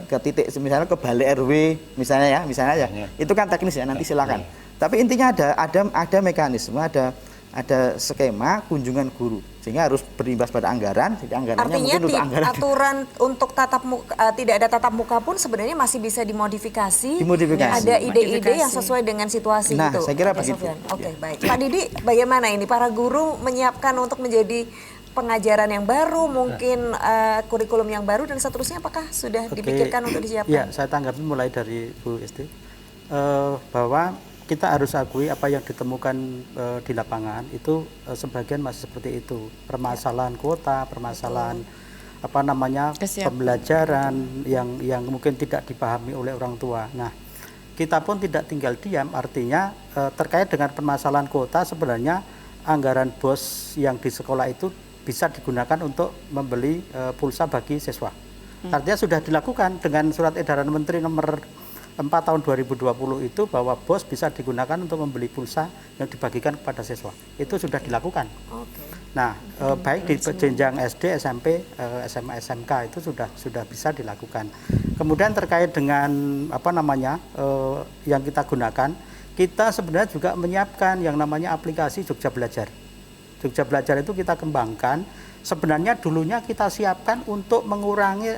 ke titik misalnya ke balai RW misalnya ya. Itu kan teknis ya, nanti silakan. Tapi intinya ada mekanisme, ada skema kunjungan guru sehingga harus berimbas pada anggaran. Jadi anggarannya artinya mungkin untuk anggaran aturan untuk tatap muka, tidak ada tatap muka pun sebenarnya masih bisa dimodifikasi. Ada ide-ide yang sesuai dengan situasi itu. Nah, saya kira begitu. Oke, baik. Pak Didi, bagaimana ini para guru menyiapkan untuk menjadi pengajaran yang baru, mungkin kurikulum yang baru dan seterusnya, apakah sudah dipikirkan untuk disiapkan? Ya, saya tanggapi mulai dari Bu Esti bahwa kita harus akui apa yang ditemukan di lapangan itu sebagian masih seperti itu, permasalahan kuota, permasalahan pembelajaran yang mungkin tidak dipahami oleh orang tua. Nah, kita pun tidak tinggal diam, artinya terkait dengan permasalahan kuota sebenarnya anggaran BOS yang di sekolah itu bisa digunakan untuk membeli pulsa bagi siswa. Artinya sudah dilakukan dengan surat edaran Menteri nomor 4 tahun 2020 itu bahwa BOS bisa digunakan untuk membeli pulsa yang dibagikan kepada siswa. Itu sudah dilakukan. Nah, baik di jenjang SD, SMP, SMA, SMK itu sudah bisa dilakukan. Kemudian terkait dengan yang kita gunakan, kita sebenarnya juga menyiapkan yang namanya aplikasi Jogja Belajar. Jogja Belajar itu kita kembangkan. Sebenarnya dulunya kita siapkan untuk mengurangi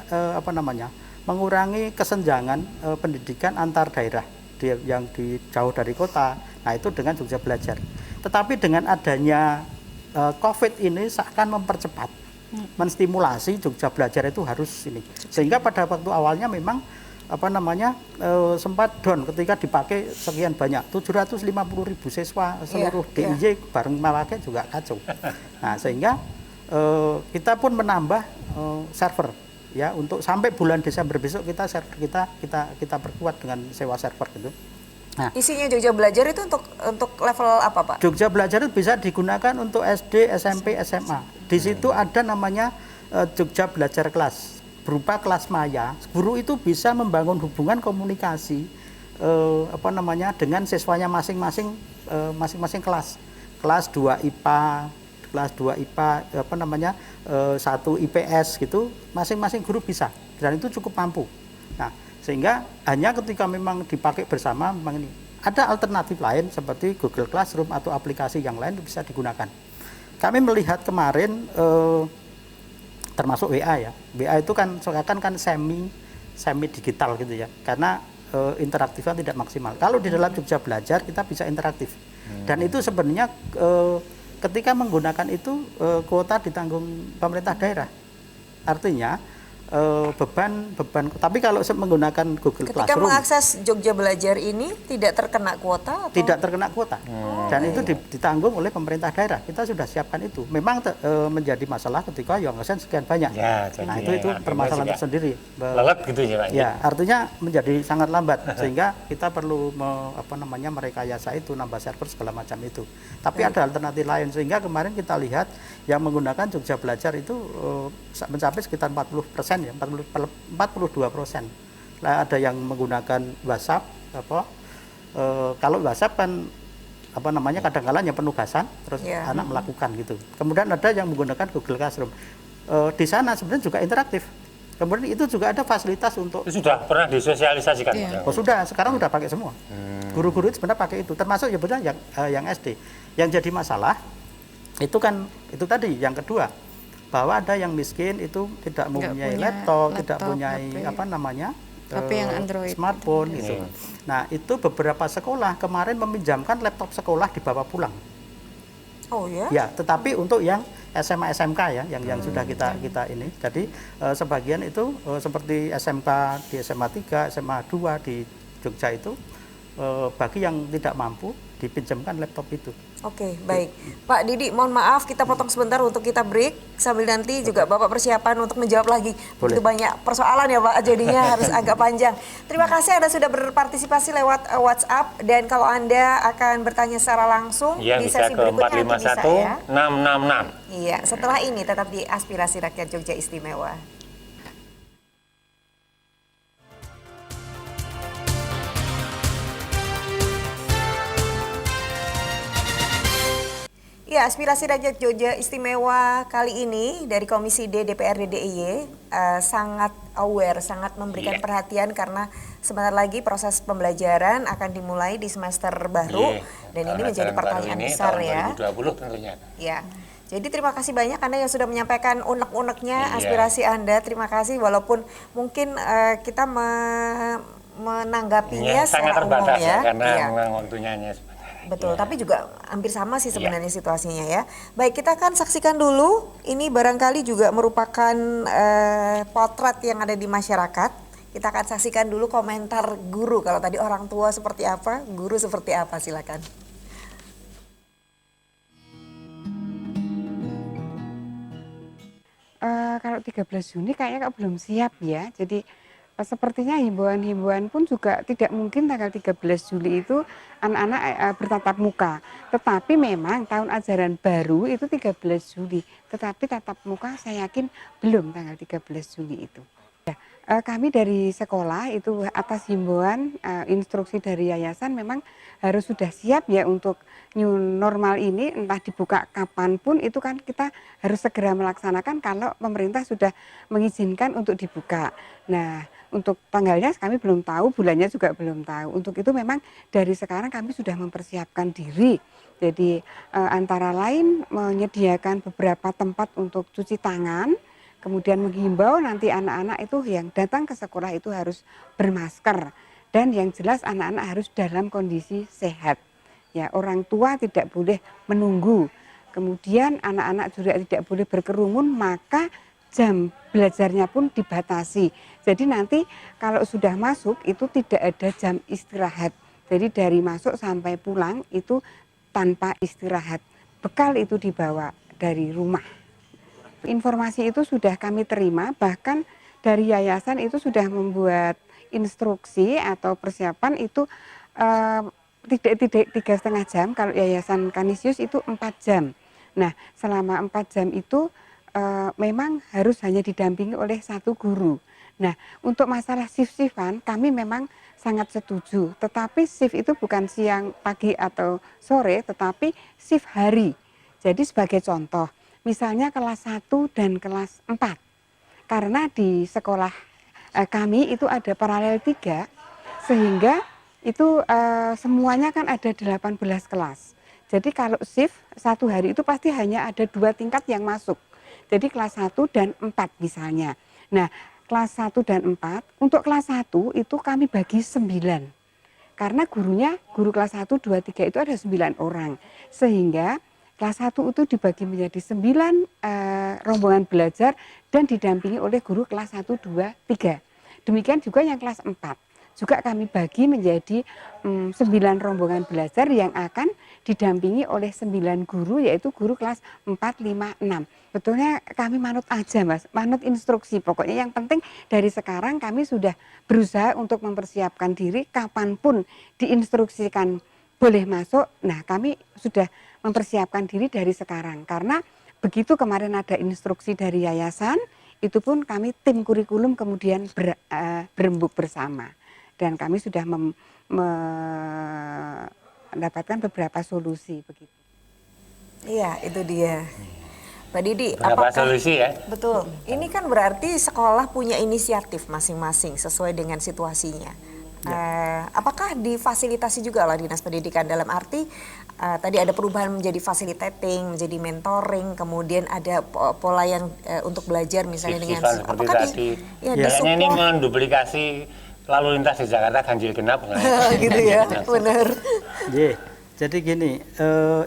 mengurangi kesenjangan pendidikan antar daerah yang jauh dari kota. Nah, itu dengan Jogja Belajar. Tetapi dengan adanya COVID ini seakan mempercepat, menstimulasi Jogja Belajar itu harus ini. Sehingga pada waktu awalnya memang sempat down ketika dipakai sekian banyak, 750.000 siswa seluruh DIY bareng memakai juga kacau. Nah, sehingga kita pun menambah server ya, untuk sampai bulan Desember besok kita server kita perkuat dengan sewa server gitu. Nah, isinya Jogja Belajar itu untuk level apa, Pak? Jogja Belajar itu bisa digunakan untuk SD, SMP, SMA. Di situ ada namanya Jogja Belajar Kelas, berupa kelas maya. Guru itu bisa membangun hubungan komunikasi dengan siswanya masing-masing kelas. Kelas 2 IPA, kelas 2 IPA, 1 IPS gitu, masing-masing guru bisa, dan itu cukup mampu. Nah, sehingga hanya ketika memang dipakai bersama, memang ini ada alternatif lain seperti Google Classroom atau aplikasi yang lain bisa digunakan. Kami melihat kemarin termasuk WA ya. WA itu kan seakan kan semi digital gitu ya. Karena interaktifnya tidak maksimal. Kalau di dalam Jogja Belajar kita bisa interaktif. Dan itu sebenarnya ketika menggunakan itu kuota ditanggung pemerintah daerah. Artinya beban, tapi kalau menggunakan Google Ketika Classroom, mengakses Jogja Belajar ini tidak terkena kuota? Atau? Tidak terkena kuota, dan itu ditanggung oleh pemerintah daerah. Kita sudah siapkan itu. Memang menjadi masalah ketika yang ngesen sekian banyak. Ya, nah itu permasalahan tersendiri. Lelet gitu ya, Pak. Ya, artinya menjadi sangat lambat sehingga kita perlu merekayasa itu, nambah server segala macam itu. Tapi ada alternatif lain, sehingga kemarin kita lihat yang menggunakan Jogja Belajar itu mencapai sekitar 40%. Ya, 42%. Nah, ada yang menggunakan WhatsApp, kalau WhatsApp kan kadang-kadang hanya penugasan, terus anak melakukan gitu. Kemudian ada yang menggunakan Google Classroom. Di sana sebenarnya juga interaktif. Kemudian itu juga ada fasilitas untuk. Itu sudah pernah disosialisasikan? Oh sudah, sekarang sudah pakai semua. Guru-guru itu sebenarnya pakai itu, termasuk ya benar yang SD. Yang jadi masalah itu kan itu tadi yang kedua, bahwa ada yang miskin itu tidak mempunyai laptop, tidak punya HP yang Android, smartphone gitu. Nah, itu beberapa sekolah kemarin meminjamkan laptop sekolah dibawa pulang. Oh ya? Ya, tetapi untuk yang SMA SMK ya, yang sudah kita ini. Jadi sebagian itu seperti SMK di SMA 3, SMA 2 di Jogja itu bagi yang tidak mampu dipinjamkan laptop itu. Oke, baik. Pak Didi, mohon maaf kita potong sebentar untuk kita break. Sambil nanti juga Bapak persiapan untuk menjawab lagi. Begitu banyak persoalan ya Pak, jadinya harus agak panjang. Terima kasih Anda sudah berpartisipasi lewat WhatsApp. Dan kalau Anda akan bertanya secara langsung ya, di sesi berikutnya nanti bisa ya. 451 666. Iya, setelah ini tetap di Aspirasi Rakyat Jogja Istimewa. Ya, Aspirasi Rakyat Jogja Istimewa kali ini dari Komisi D DPRD DIY sangat aware, sangat memberikan perhatian karena sebentar lagi proses pembelajaran akan dimulai di semester baru dan ini menjadi pertanyaan besar ya. 2020 tentunya. Ya. Jadi terima kasih banyak Anda yang sudah menyampaikan unek-uneknya aspirasi Anda. Terima kasih walaupun mungkin kita menanggapinya sangat terbatas ya karena memang waktunya hanya. Betul, tapi juga hampir sama sih sebenarnya situasinya ya. Baik, kita akan saksikan dulu. Ini barangkali juga merupakan potret yang ada di masyarakat. Kita akan saksikan dulu komentar guru. Kalau tadi orang tua seperti apa, guru seperti apa, silakan. Kalau 13 Juni kayaknya belum siap ya. Jadi sepertinya himbauan-himbauan pun juga tidak mungkin tanggal 13 Juli itu anak-anak bertatap muka. Tetapi memang tahun ajaran baru itu 13 Juli. Tetapi tatap muka saya yakin belum tanggal 13 Juli itu. Ya, kami dari sekolah itu atas himbauan instruksi dari yayasan memang harus sudah siap ya untuk new normal ini, entah dibuka kapanpun itu kan kita harus segera melaksanakan kalau pemerintah sudah mengizinkan untuk dibuka. Nah, untuk tanggalnya kami belum tahu, bulannya juga belum tahu. Untuk itu memang dari sekarang kami sudah mempersiapkan diri. Jadi antara lain menyediakan beberapa tempat untuk cuci tangan, kemudian menghimbau nanti anak-anak itu yang datang ke sekolah itu harus bermasker. Dan yang jelas anak-anak harus dalam kondisi sehat. Ya, orang tua tidak boleh menunggu. Kemudian anak-anak juga tidak boleh berkerumun, maka jam belajarnya pun dibatasi. Jadi nanti kalau sudah masuk itu tidak ada jam istirahat. Jadi dari masuk sampai pulang itu tanpa istirahat. Bekal itu dibawa dari rumah. Informasi itu sudah kami terima, bahkan dari yayasan itu sudah membuat instruksi atau persiapan itu tidak 3,5 jam, kalau Yayasan Kanisius itu 4 jam. Nah, selama 4 jam itu memang harus hanya didampingi oleh 1 guru. Nah, untuk masalah shift-shiftan kami memang sangat setuju, tetapi shift itu bukan siang, pagi atau sore, tetapi shift hari. Jadi sebagai contoh, misalnya kelas 1 dan kelas 4. Karena di sekolah kami itu ada paralel 3, sehingga itu semuanya kan ada 18 kelas. Jadi kalau shift 1 hari itu pasti hanya ada 2 tingkat yang masuk. Jadi kelas 1 dan 4 misalnya. Nah, kelas 1 dan 4, untuk kelas 1 itu kami bagi 9. Karena guru kelas 1, 2, 3 itu ada 9 orang. Sehingga kelas 1 itu dibagi menjadi 9 rombongan belajar dan didampingi oleh guru kelas 1, 2, 3. Demikian juga yang kelas 4. Juga kami bagi menjadi 9 rombongan belajar yang akan didampingi oleh 9 guru, yaitu guru kelas 4, 5, 6. Betulnya kami manut aja Mas, manut instruksi. Pokoknya yang penting dari sekarang kami sudah berusaha untuk mempersiapkan diri kapanpun diinstruksikan boleh masuk. Nah, kami sudah mempersiapkan diri dari sekarang. Karena begitu kemarin ada instruksi dari yayasan, itu pun kami tim kurikulum kemudian berembuk bersama. Dan kami sudah mendapatkan beberapa solusi begitu. Iya, itu dia. Mbak Didi, berapa solusi ya? Betul. Ini kan berarti sekolah punya inisiatif masing-masing sesuai dengan situasinya. Apakah difasilitasi juga oleh Dinas Pendidikan dalam arti tadi ada perubahan menjadi facilitating, menjadi mentoring, kemudian ada pola yang untuk belajar misalnya dengan apakah tadi. Kayaknya ini menduplikasi lalu lintas di Jakarta ganjil genap. Gitu ya, benar. Jadi gini,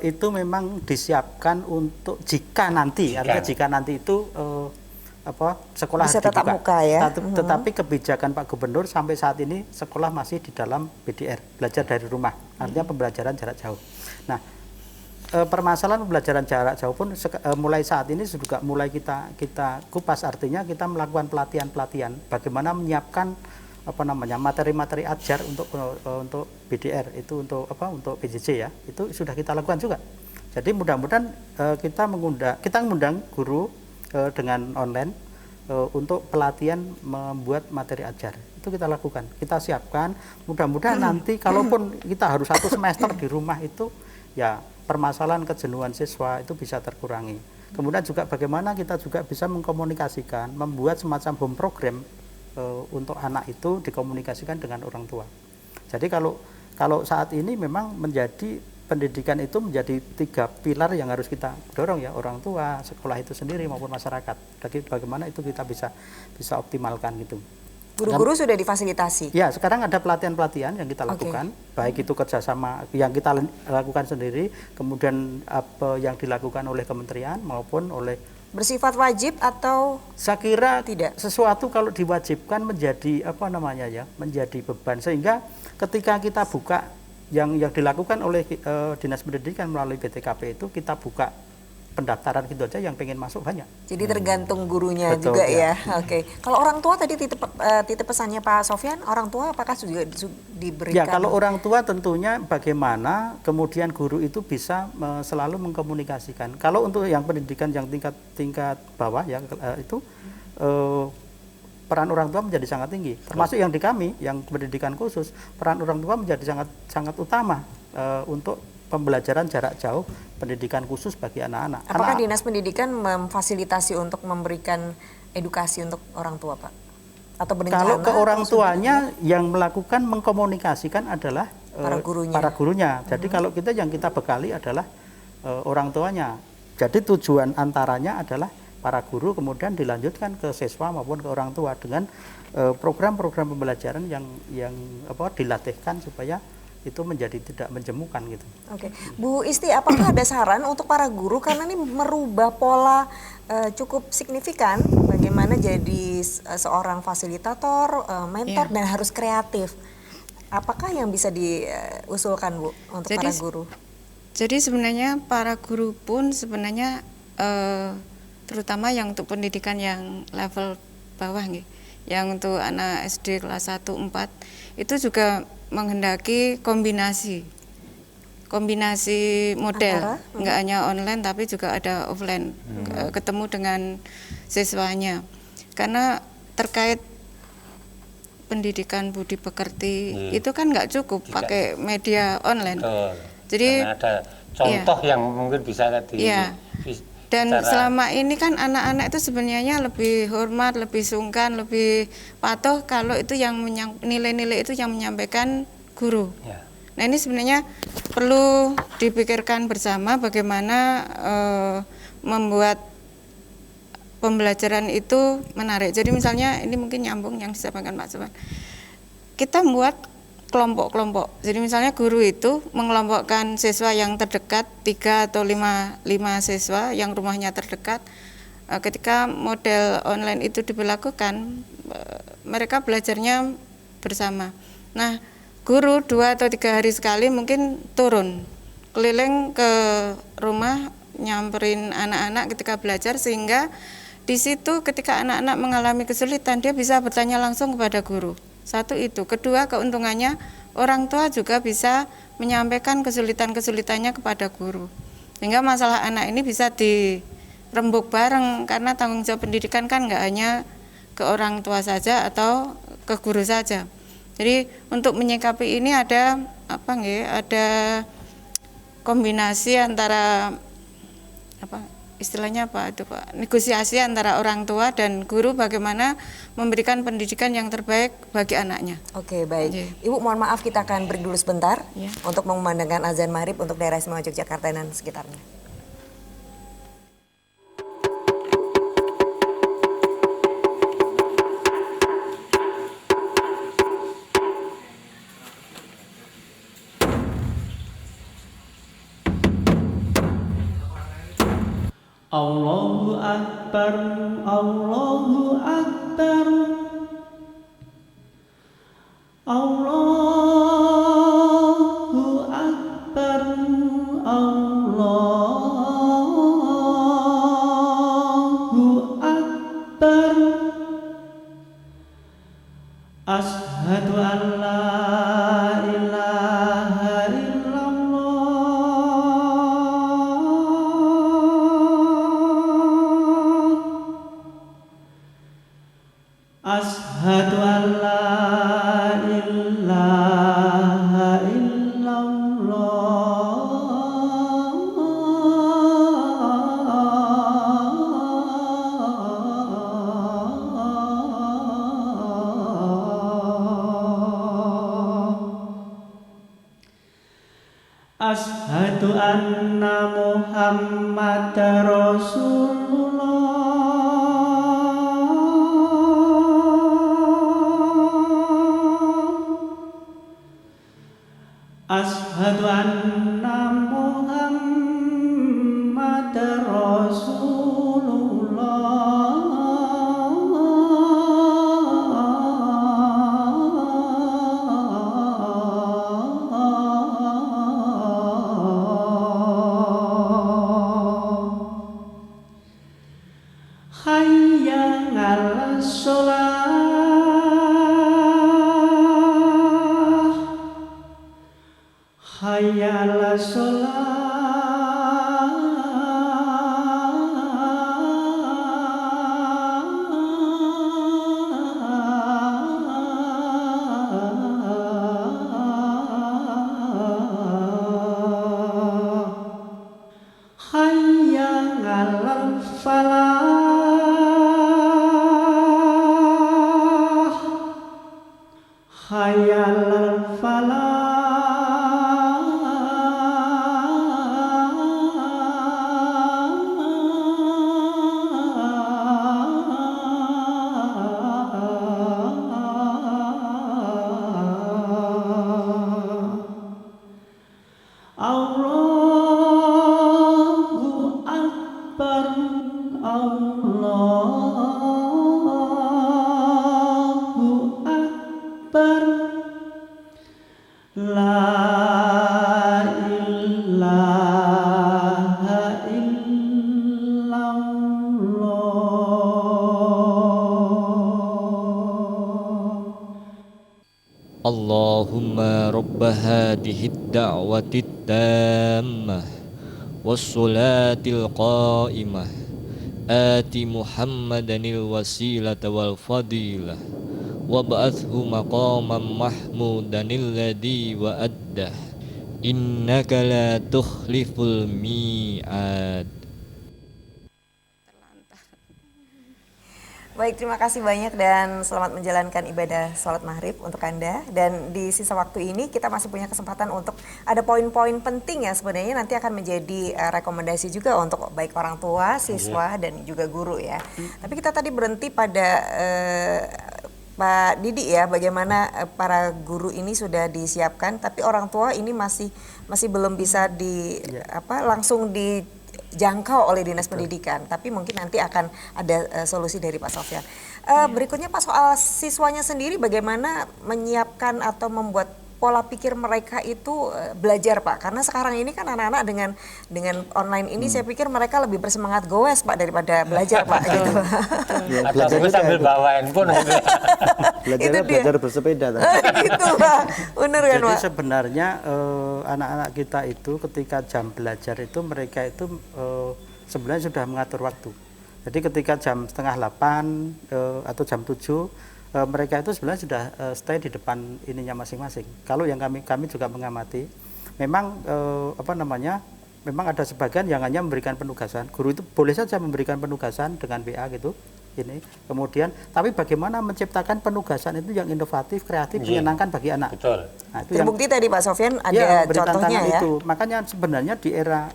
itu memang disiapkan untuk jika nanti itu sekolah bisa tetap muka ya. Tetapi kebijakan Pak Gubernur sampai saat ini sekolah masih di dalam BDR, belajar dari rumah, artinya pembelajaran jarak jauh. Nah, permasalahan pembelajaran jarak jauh pun mulai saat ini juga mulai kita kupas, artinya kita melakukan pelatihan bagaimana menyiapkan materi-materi ajar untuk BDR itu untuk PJJ ya, itu sudah kita lakukan juga. Jadi mudah-mudahan kita mengundang guru dengan online untuk pelatihan membuat materi ajar, itu kita lakukan, kita siapkan. Mudah-mudahan nanti kalaupun kita harus 1 semester di rumah itu ya permasalahan kejenuhan siswa itu bisa terkurangi. Kemudian juga bagaimana kita juga bisa mengkomunikasikan, membuat semacam home program untuk anak itu dikomunikasikan dengan orang tua. Jadi kalau saat ini memang menjadi pendidikan itu menjadi 3 pilar yang harus kita dorong ya, orang tua, sekolah itu sendiri maupun masyarakat. Jadi bagaimana itu kita bisa optimalkan gitu. Guru-guru sudah difasilitasi? Ya, sekarang ada pelatihan-pelatihan yang kita lakukan, baik itu kerjasama yang kita lakukan sendiri, kemudian apa yang dilakukan oleh kementerian maupun oleh. Bersifat wajib atau? Saya kira tidak. Sesuatu kalau diwajibkan menjadi menjadi beban, sehingga ketika kita buka yang dilakukan oleh Dinas Pendidikan melalui BTKP itu, kita buka pendaftaran gitu aja, yang pengen masuk banyak. Jadi tergantung gurunya. Betul, juga ya. Oke. Kalau orang tua tadi titip pesannya Pak Sofyan, orang tua apakah juga diberikan? Ya, kalau orang tua tentunya bagaimana kemudian guru itu bisa selalu mengkomunikasikan. Kalau untuk yang pendidikan yang tingkat bawah ya itu peran orang tua menjadi sangat tinggi. Termasuk yang di kami yang pendidikan khusus, peran orang tua menjadi sangat utama untuk pembelajaran jarak jauh pendidikan khusus bagi anak-anak. Apakah Dinas Pendidikan memfasilitasi untuk memberikan edukasi untuk orang tua, Pak? Atau kalau ke orang tuanya yang melakukan mengkomunikasikan adalah para gurunya. Jadi kalau yang kita bekali adalah orang tuanya. Jadi tujuan antaranya adalah para guru kemudian dilanjutkan ke siswa maupun ke orang tua dengan program-program pembelajaran yang dilatihkan supaya itu menjadi tidak menjemukan gitu. Oke, Bu Isti, apakah ada saran untuk para guru karena ini merubah pola cukup signifikan bagaimana jadi seorang fasilitator, mentor dan harus kreatif. Apakah yang bisa diusulkan Bu untuk para guru? Jadi sebenarnya para guru pun sebenarnya terutama yang untuk pendidikan yang level bawah nih, yang untuk anak SD kelas 1, 4 itu juga menghendaki kombinasi model, nggak hanya online tapi juga ada offline, ketemu dengan siswanya, karena terkait pendidikan budi pekerti itu kan nggak cukup pakai media online. Jadi karena ada contoh yang mungkin bisa dan selama ini kan anak-anak itu sebenarnya lebih hormat, lebih sungkan, lebih patuh kalau itu yang nilai-nilai itu yang menyampaikan guru. Nah ini sebenarnya perlu dipikirkan bersama bagaimana membuat pembelajaran itu menarik. Jadi misalnya ini mungkin nyambung yang disampaikan Pak Sopan. Kita membuat kelompok-kelompok. Jadi misalnya guru itu mengelompokkan siswa yang terdekat 3 atau 5 siswa yang rumahnya terdekat. Ketika model online itu diberlakukan, mereka belajarnya bersama. Nah, guru 2 atau 3 hari sekali mungkin turun keliling ke rumah nyamperin anak-anak ketika belajar, sehingga di situ ketika anak-anak mengalami kesulitan dia bisa bertanya langsung kepada guru. Satu itu, kedua keuntungannya orang tua juga bisa menyampaikan kesulitan-kesulitannya kepada guru, sehingga masalah anak ini bisa dirembuk bareng, karena tanggung jawab pendidikan kan nggak hanya ke orang tua saja atau ke guru saja. Jadi untuk menyikapi ini ada ada kombinasi antara istilahnya itu Pak, negosiasi antara orang tua dan guru bagaimana memberikan pendidikan yang terbaik bagi anaknya. Oke, baik. Ibu mohon maaf, kita akan break dulu sebentar untuk mengumandangkan azan maghrib untuk daerah istimewa Yogyakarta dan sekitarnya. Allahu Akbar, Allahu Akbar, Allahu Akbar, Allahu Akbar. Asyhadu an la ilaha Asyhadu an la ilaha illallah. Asyhadu anna Muhammadar Rasulullah. Asyhadu anna Muhammadar Rasulullah. Hayya 'alas sholah, hayya 'alas sholah, hayya 'alal falah, Allahumma rabba hadhihi da'watid tammah wassalatil qa'imah ati Muhammadanil wasilata wal fadilah wab'athhu maqaman mahmudanil ladzi wa'addah innaka la tukhliful mi'ad. Baik, terima kasih banyak dan selamat menjalankan ibadah sholat maghrib untuk Anda. Dan di sisa waktu ini kita masih punya kesempatan untuk ada poin-poin penting yang sebenarnya nanti akan menjadi rekomendasi juga untuk baik orang tua, siswa, dan juga guru ya. Tapi kita tadi berhenti pada Pak Didi ya, bagaimana para guru ini sudah disiapkan, tapi orang tua ini masih belum bisa langsung dijangkau oleh Dinas Pendidikan, tapi mungkin nanti akan ada solusi dari Pak Sofyan. Berikutnya Pak, soal siswanya sendiri bagaimana menyiapkan atau membuat pola pikir mereka itu belajar Pak, karena sekarang ini kan anak-anak dengan online ini saya pikir mereka lebih bersemangat goes Pak daripada belajar Pak gitu. Ya, atau sambil bawa handphone belajar bersepeda gitu Pak, bener kan Pak? Jadi sebenarnya anak-anak kita itu ketika jam belajar itu mereka itu sebenarnya sudah mengatur waktu. Jadi ketika jam 7:30 atau jam 7 mereka itu sebenarnya sudah stay di depan ininya masing-masing. Kalau yang kami juga mengamati, memang memang ada sebagian yang hanya memberikan penugasan. Guru itu boleh saja memberikan penugasan dengan WA gitu. Ini kemudian, tapi bagaimana menciptakan penugasan itu yang inovatif, kreatif, menyenangkan bagi anak. Betul. Nah, itu terbukti tadi Pak Sofyan ada contohnya ya. Itu. Makanya sebenarnya di era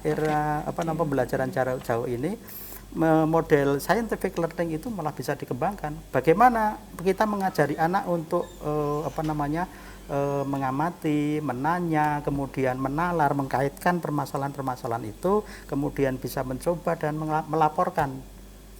pembelajaran jarak jauh ini model scientific learning itu malah bisa dikembangkan. Bagaimana kita mengajari anak untuk mengamati, menanya, kemudian menalar, mengkaitkan permasalahan-permasalahan itu, kemudian bisa mencoba dan melaporkan.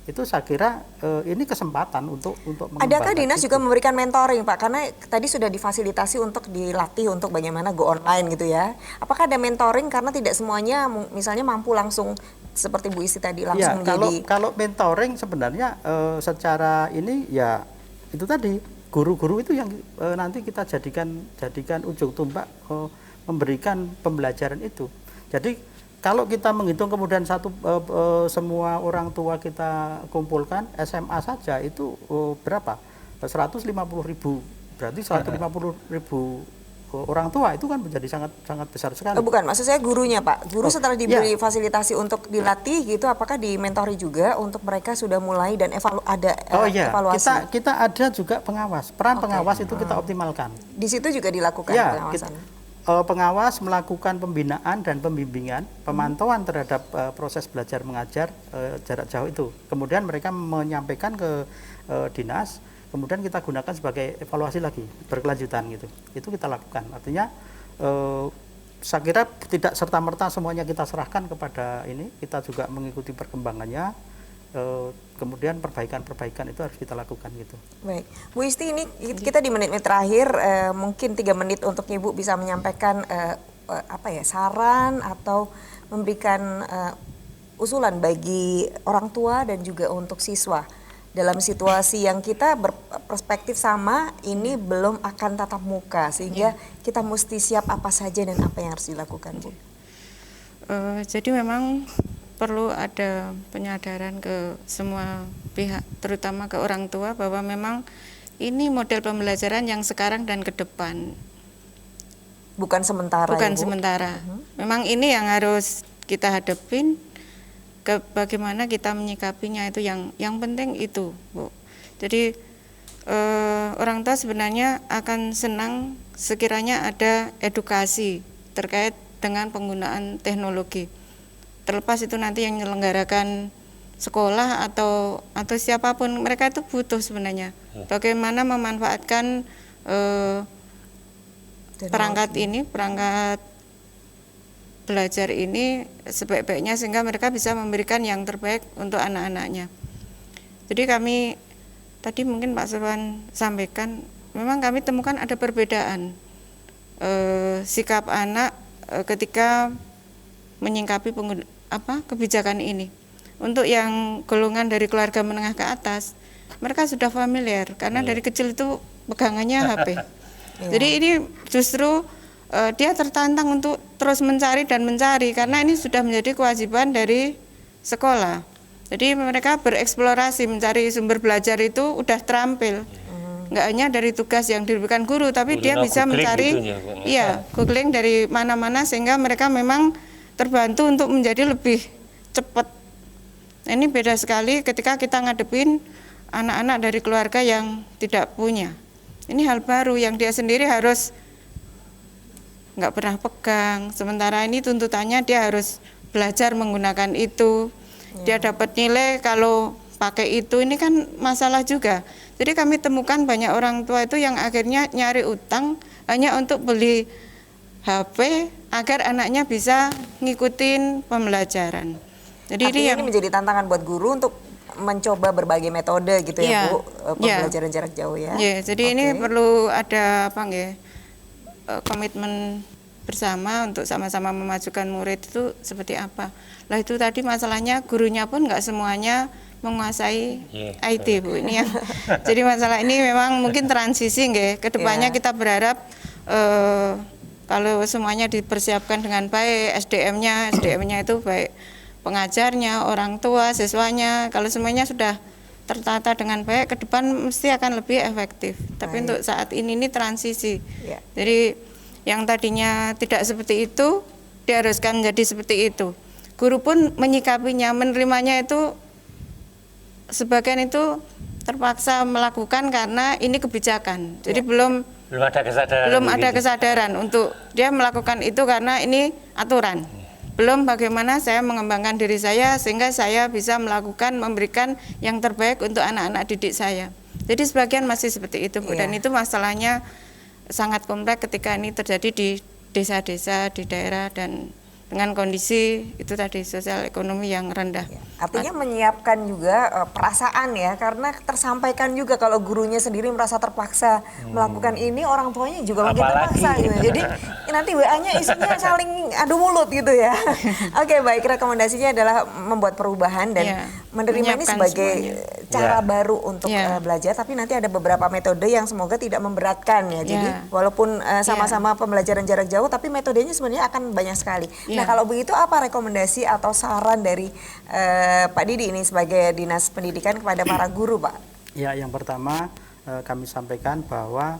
Itu saya kira ini kesempatan untuk mengembangkan. Adakah Dinas juga memberikan mentoring Pak? Karena tadi sudah difasilitasi untuk dilatih untuk bagaimana go online gitu ya. Apakah ada mentoring karena tidak semuanya misalnya mampu langsung seperti Bu Isti tadi langsung ya, menjadi. Kalau mentoring sebenarnya secara ini ya itu tadi guru-guru itu yang nanti kita jadikan ujung tombak memberikan pembelajaran itu. Jadi kalau kita menghitung kemudian semua orang tua kita kumpulkan SMA saja itu berapa? 150.000. Berarti 150.000 orang tua itu kan menjadi sangat besar sekali. Bukan, maksud saya gurunya Pak. Guru setelah diberi fasilitasi untuk dilatih gitu, apakah dimentori juga untuk mereka sudah mulai dan evaluasi? Kita ada juga pengawas. Peran pengawas itu kita optimalkan. Di situ juga dilakukan pengawasan. Pengawas melakukan pembinaan dan pembimbingan, pemantauan terhadap proses belajar mengajar jarak jauh itu. Kemudian mereka menyampaikan ke dinas, kemudian kita gunakan sebagai evaluasi lagi berkelanjutan gitu. Itu kita lakukan. Artinya saya kira tidak serta-merta semuanya kita serahkan kepada ini, kita juga mengikuti perkembangannya. Kemudian perbaikan-perbaikan itu harus kita lakukan gitu. Baik, Bu Isti, ini kita di menit-menit terakhir mungkin 3 menit untuk Ibu bisa menyampaikan saran atau memberikan usulan bagi orang tua dan juga untuk siswa dalam situasi yang kita berperspektif sama ini belum akan tatap muka sehingga kita mesti siap apa saja dan apa yang harus dilakukan Bu. Jadi memang perlu ada penyadaran ke semua pihak, terutama ke orang tua bahwa memang ini model pembelajaran yang sekarang dan ke depan. Bukan sementara. Bukan sementara. Memang ini yang harus kita hadapin, bagaimana kita menyikapinya itu yang penting itu, Bu. Jadi orang tua sebenarnya akan senang sekiranya ada edukasi terkait dengan penggunaan teknologi. Terlepas itu nanti yang menyelenggarakan sekolah atau siapapun, mereka itu butuh sebenarnya bagaimana memanfaatkan perangkat belajar ini sebaik-baiknya sehingga mereka bisa memberikan yang terbaik untuk anak-anaknya. Jadi kami tadi mungkin Pak Sofyan sampaikan, memang kami temukan ada perbedaan sikap anak ketika menyingkapi kebijakan ini. Untuk yang golongan dari keluarga menengah ke atas, mereka sudah familiar karena dari kecil itu pegangannya HP. Jadi ini justru dia tertantang untuk terus mencari dan mencari karena ini sudah menjadi kewajiban dari sekolah. Jadi mereka bereksplorasi mencari sumber belajar itu udah terampil. Nggak hanya dari tugas yang diberikan guru, tapi dia bisa mencari, gitu googling dari mana-mana sehingga mereka memang terbantu untuk menjadi lebih cepat. Ini beda sekali ketika kita ngadepin anak-anak dari keluarga yang tidak punya. Ini hal baru yang dia sendiri harus nggak pernah pegang. Sementara ini tuntutannya dia harus belajar menggunakan itu. Dia dapat nilai kalau pakai itu, ini kan masalah juga. Jadi kami temukan banyak orang tua itu yang akhirnya nyari utang hanya untuk beli HP agar anaknya bisa ngikutin pembelajaran. Jadi ini menjadi tantangan buat guru untuk mencoba berbagai metode gitu ya Bu, pembelajaran jarak jauh ya. Jadi ini perlu ada komitmen bersama untuk sama-sama memajukan murid itu seperti apa. Lah itu tadi masalahnya gurunya pun nggak semuanya menguasai IT Bu. Ini yang jadi masalah ini memang mungkin transisi nggih. Kedepannya kita berharap kalau semuanya dipersiapkan dengan baik, SDM-nya itu baik pengajarnya, orang tua, siswanya, kalau semuanya sudah tertata dengan baik, ke depan mesti akan lebih efektif. Tapi untuk saat ini transisi. Jadi yang tadinya tidak seperti itu diharuskan menjadi seperti itu. Guru pun menyikapinya, menerimanya itu sebagian itu terpaksa melakukan karena ini kebijakan. Jadi belum ada kesadaran untuk dia melakukan itu karena ini aturan. Belum bagaimana saya mengembangkan diri saya sehingga saya bisa memberikan yang terbaik untuk anak-anak didik saya. Jadi sebagian masih seperti itu Bu, dan itu masalahnya sangat kompleks ketika ini terjadi di desa-desa, di daerah, dan dengan kondisi itu tadi sosial ekonomi yang rendah. Artinya menyiapkan juga perasaan ya, karena tersampaikan juga kalau gurunya sendiri merasa terpaksa melakukan ini, orang tuanya juga makin terpaksa gitu. Jadi nanti WA-nya isinya saling adu mulut gitu ya. Oke, baik, rekomendasinya adalah membuat perubahan dan menerima ini sebagai cara baru untuk belajar, tapi nanti ada beberapa metode yang semoga tidak memberatkan ya. Jadi walaupun sama-sama pembelajaran jarak jauh, tapi metodenya sebenarnya akan banyak sekali. Nah, kalau begitu apa rekomendasi atau saran dari Pak Didi ini sebagai Dinas Pendidikan kepada para guru, Pak? Ya, yang pertama kami sampaikan bahwa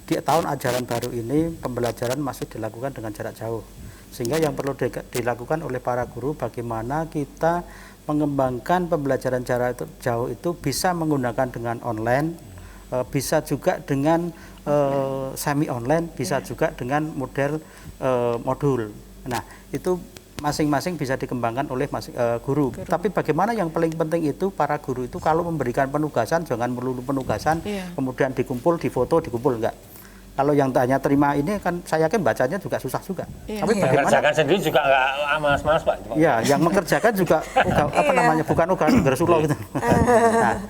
di tahun ajaran baru ini pembelajaran masih dilakukan dengan jarak jauh. Sehingga yang perlu dilakukan oleh para guru bagaimana kita mengembangkan pembelajaran jarak jauh itu bisa menggunakan dengan online, bisa juga dengan semi online, bisa juga dengan model modul. Nah, itu masing-masing bisa dikembangkan oleh guru. Tapi bagaimana yang paling penting itu para guru itu kalau memberikan penugasan jangan melulu penugasan kemudian dikumpul, difoto, dikumpul, enggak. Kalau yang hanya terima ini kan saya yakin bacanya juga susah juga. Tapi bagaimana mengerjakan sendiri juga enggak malas-malas Pak. Ya, yang mengerjakan juga bukan ugal sulo gitu. Nah,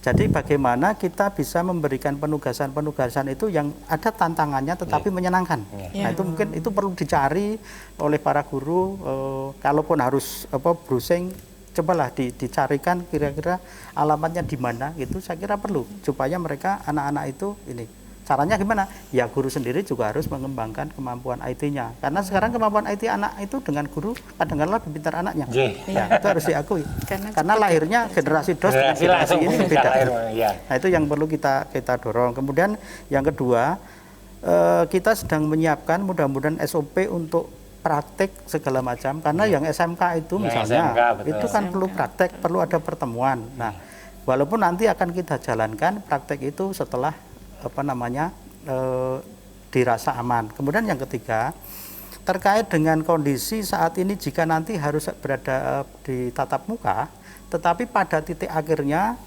jadi bagaimana kita bisa memberikan penugasan-penugasan itu yang ada tantangannya tetapi menyenangkan. Nah, itu mungkin itu perlu dicari oleh para guru. Kalaupun harus browsing, cobalah dicarikan kira-kira alamatnya di mana gitu. Saya kira perlu supaya mereka anak-anak itu ini. Caranya gimana? Ya guru sendiri juga harus mengembangkan kemampuan IT-nya. Karena sekarang kemampuan IT anak itu dengan guru kadang-kadang lebih pintar anaknya. Ya, itu harus diakui. Karena lahirnya generasi DOS dengan generasi ini beda. Nah, itu yang perlu kita dorong. Kemudian yang kedua, kita sedang menyiapkan mudah-mudahan SOP untuk praktek segala macam. Karena yang SMK itu misalnya, itu kan perlu praktek, perlu ada pertemuan. Nah, walaupun nanti akan kita jalankan praktek itu setelah dirasa aman. Kemudian yang ketiga, terkait dengan kondisi saat ini jika nanti harus berada di tatap muka, tetapi pada titik akhirnya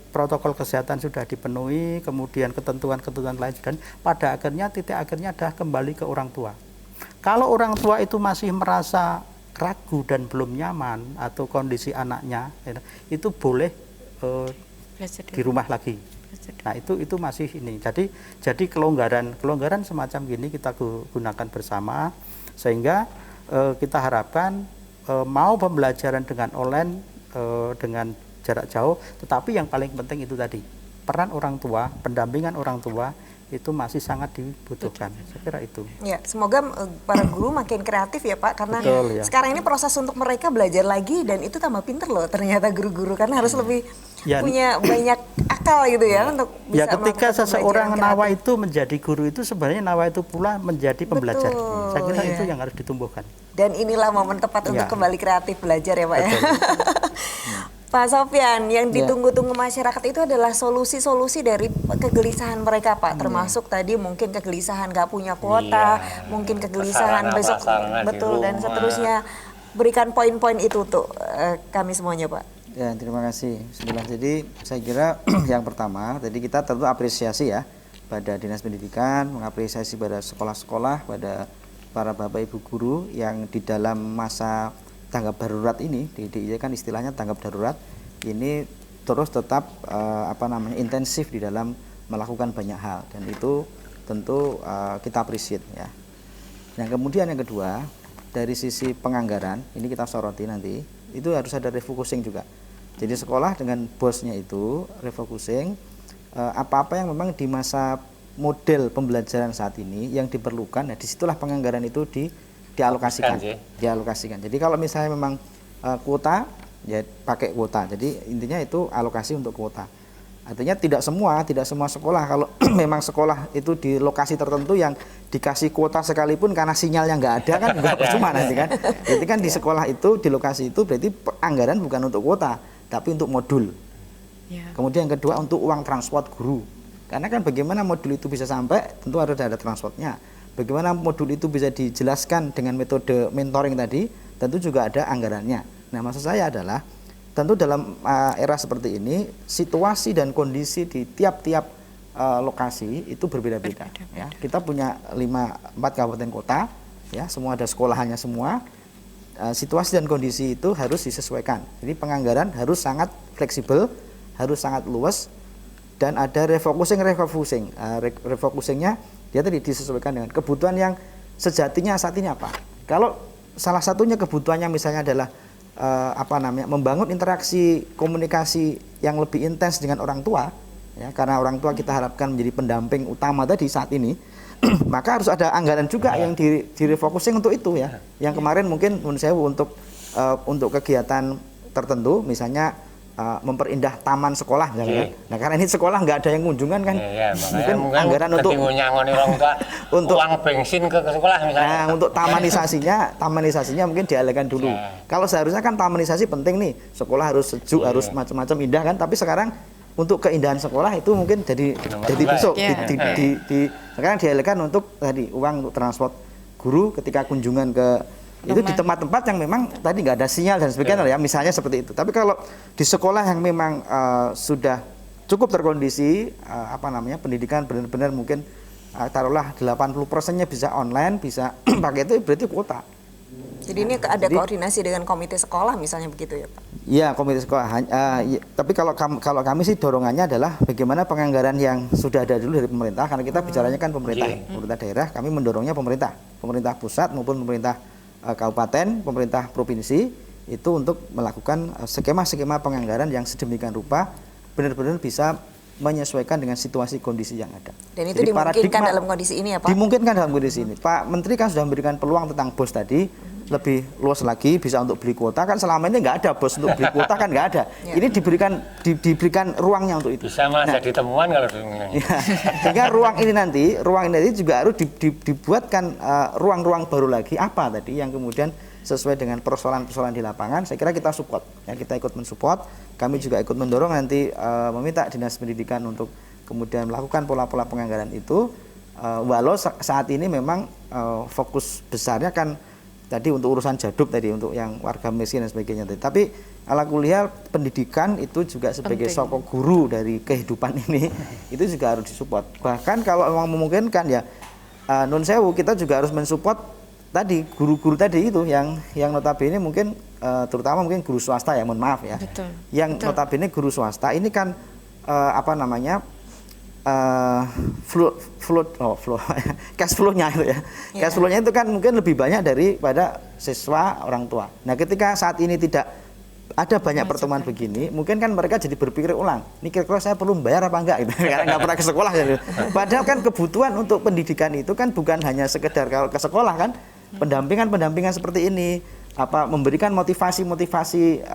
protokol kesehatan sudah dipenuhi, kemudian ketentuan-ketentuan lain sudah, pada akhirnya titik akhirnya adalah kembali ke orang tua. Kalau orang tua itu masih merasa ragu dan belum nyaman atau kondisi anaknya, itu boleh di rumah lagi. Nah, itu masih ini. Jadi kelonggaran semacam gini kita gunakan bersama sehingga kita harapkan mau pembelajaran dengan online dengan jarak jauh, tetapi yang paling penting itu tadi peran orang tua, pendampingan orang tua itu masih sangat dibutuhkan. Saya kira itu. Ya, semoga para guru makin kreatif ya Pak, karena Betul, ya. sekarang ini proses untuk mereka belajar lagi dan itu tambah pinter loh ternyata guru-guru, karena harus lebih punya banyak akal gitu ya untuk bisa ya ketika melakukan seseorang pembelajaran nawa kreatif. itu menjadi guru itu sebenarnya nawa itu pula menjadi pembelajar. Betul, Saya kira ya. itu yang harus ditumbuhkan. Dan inilah momen tepat untuk Ya. kembali kreatif belajar ya Pak ya. Pak Sofyan, yang ditunggu-tunggu masyarakat itu adalah solusi-solusi dari kegelisahan mereka Pak, termasuk tadi mungkin kegelisahan nggak punya kuota, mungkin kegelisahan besok betul dan seterusnya. Berikan poin-poin itu untuk kami semuanya Pak. Ya, terima kasih. Bismillah. Jadi saya kira yang pertama, tadi kita tentu apresiasi ya pada Dinas Pendidikan, mengapresiasi pada sekolah-sekolah, pada para Bapak Ibu guru yang di dalam masa tanggap darurat ini, di DIY kan istilahnya tanggap darurat, ini terus tetap intensif di dalam melakukan banyak hal, dan itu tentu kita appreciate ya. Yang kemudian yang kedua, dari sisi penganggaran, ini kita soroti nanti, itu harus ada refocusing juga. Jadi sekolah dengan bosnya itu refocusing apa-apa yang memang di masa model pembelajaran saat ini yang diperlukan, nah disitulah penganggaran itu dialokasikan. Jadi kalau misalnya memang kuota, ya pakai kuota. Jadi intinya itu alokasi untuk kuota. Artinya tidak semua sekolah, kalau memang sekolah itu di lokasi tertentu yang dikasih kuota sekalipun karena sinyalnya nggak ada kan nggak percuma nanti kan. Jadi kan di sekolah itu, di lokasi itu berarti anggaran bukan untuk kuota, tapi untuk modul. Kemudian yang kedua untuk uang transport guru. Karena kan bagaimana modul itu bisa sampai, tentu harus ada transportnya. Bagaimana modul itu bisa dijelaskan dengan metode mentoring tadi, tentu juga ada anggarannya. Nah, maksud saya adalah tentu dalam era seperti ini, situasi dan kondisi di tiap-tiap lokasi itu berbeda-beda. Ya. Kita punya 4 kabupaten kota, ya, semua ada sekolahannya semua. Situasi dan kondisi itu harus disesuaikan. Jadi penganggaran harus sangat fleksibel, harus sangat luas, dan ada refocusingnya dia tadi disesuaikan dengan kebutuhan yang sejatinya saat ini apa. Kalau salah satunya kebutuhannya misalnya adalah membangun interaksi komunikasi yang lebih intens dengan orang tua, ya, karena orang tua kita harapkan menjadi pendamping utama tadi saat ini, maka harus ada anggaran juga yang direfocusing untuk itu ya. Yang kemarin mungkin menurut saya untuk kegiatan tertentu, misalnya memperindah taman sekolah misalnya. Nah, karena ini sekolah nggak ada yang kunjungan kan, mungkin anggaran untuk orang tua untuk uang bensin ke sekolah misalnya. Nah, untuk tamanisasinya mungkin dialihkan dulu. Kalau seharusnya kan tamanisasi penting nih, sekolah harus sejuk, harus macam-macam indah kan, tapi sekarang untuk keindahan sekolah itu mungkin jadi besok sekarang dialihkan untuk tadi uang untuk transport guru ketika kunjungan ke itu di tempat-tempat yang memang tadi nggak ada sinyal dan sebagainya ya, misalnya seperti itu. Tapi kalau di sekolah yang memang sudah cukup terkondisi pendidikan benar-benar mungkin taruhlah 80%-nya bisa online, bisa pakai itu, berarti kuota. Jadi ini ada koordinasi dengan komite sekolah misalnya begitu ya Pak? Iya, komite sekolah. Tapi kalau kami sih dorongannya adalah bagaimana penganggaran yang sudah ada dulu dari pemerintah, karena kita bicaranya kan pemerintah daerah, kami mendorongnya pemerintah pusat maupun pemerintah kabupaten, pemerintah provinsi itu untuk melakukan skema-skema penganggaran yang sedemikian rupa benar-benar bisa menyesuaikan dengan situasi kondisi yang ada. Dan itu dimungkinkan dalam kondisi ini ya Pak? Dimungkinkan dalam kondisi ini. Pak Menteri kan sudah memberikan peluang tentang BOS tadi, lebih luas lagi bisa untuk beli kuota, kan selama ini nggak ada BOS untuk beli kuota kan nggak ada. Ini diberikan ruangnya untuk itu. Bisa jadi temuan kalau sehingga ruang ini nanti juga harus dibuatkan ruang-ruang baru lagi apa tadi yang kemudian sesuai dengan persoalan-persoalan di lapangan. Saya kira kita support, ya, kita ikut mensupport. Kami juga ikut mendorong nanti meminta Dinas Pendidikan untuk kemudian melakukan pola-pola penganggaran itu. Walau saat ini memang fokus besarnya kan tadi untuk urusan jaduk tadi, untuk yang warga miskin dan sebagainya tadi. Tapi ala kuliah pendidikan itu juga sebagai sokok guru dari kehidupan ini itu juga harus disupport. Bahkan kalau memang memungkinkan ya nun sewu, kita juga harus mensupport tadi guru-guru tadi itu yang notabene mungkin terutama mungkin guru swasta ya, mohon maaf ya. Notabene guru swasta ini kan cash flow-nya itu ya. Cash flow-nya itu kan mungkin lebih banyak daripada siswa orang tua. Nah, ketika saat ini tidak ada banyak pertemuan begini, mungkin kan mereka jadi berpikir ulang, ini kira-kira saya perlu membayar apa enggak gitu, karena nggak pernah ke sekolah gitu. Padahal kan kebutuhan untuk pendidikan itu kan bukan hanya sekedar kalau ke sekolah kan, pendampingan seperti ini, memberikan motivasi,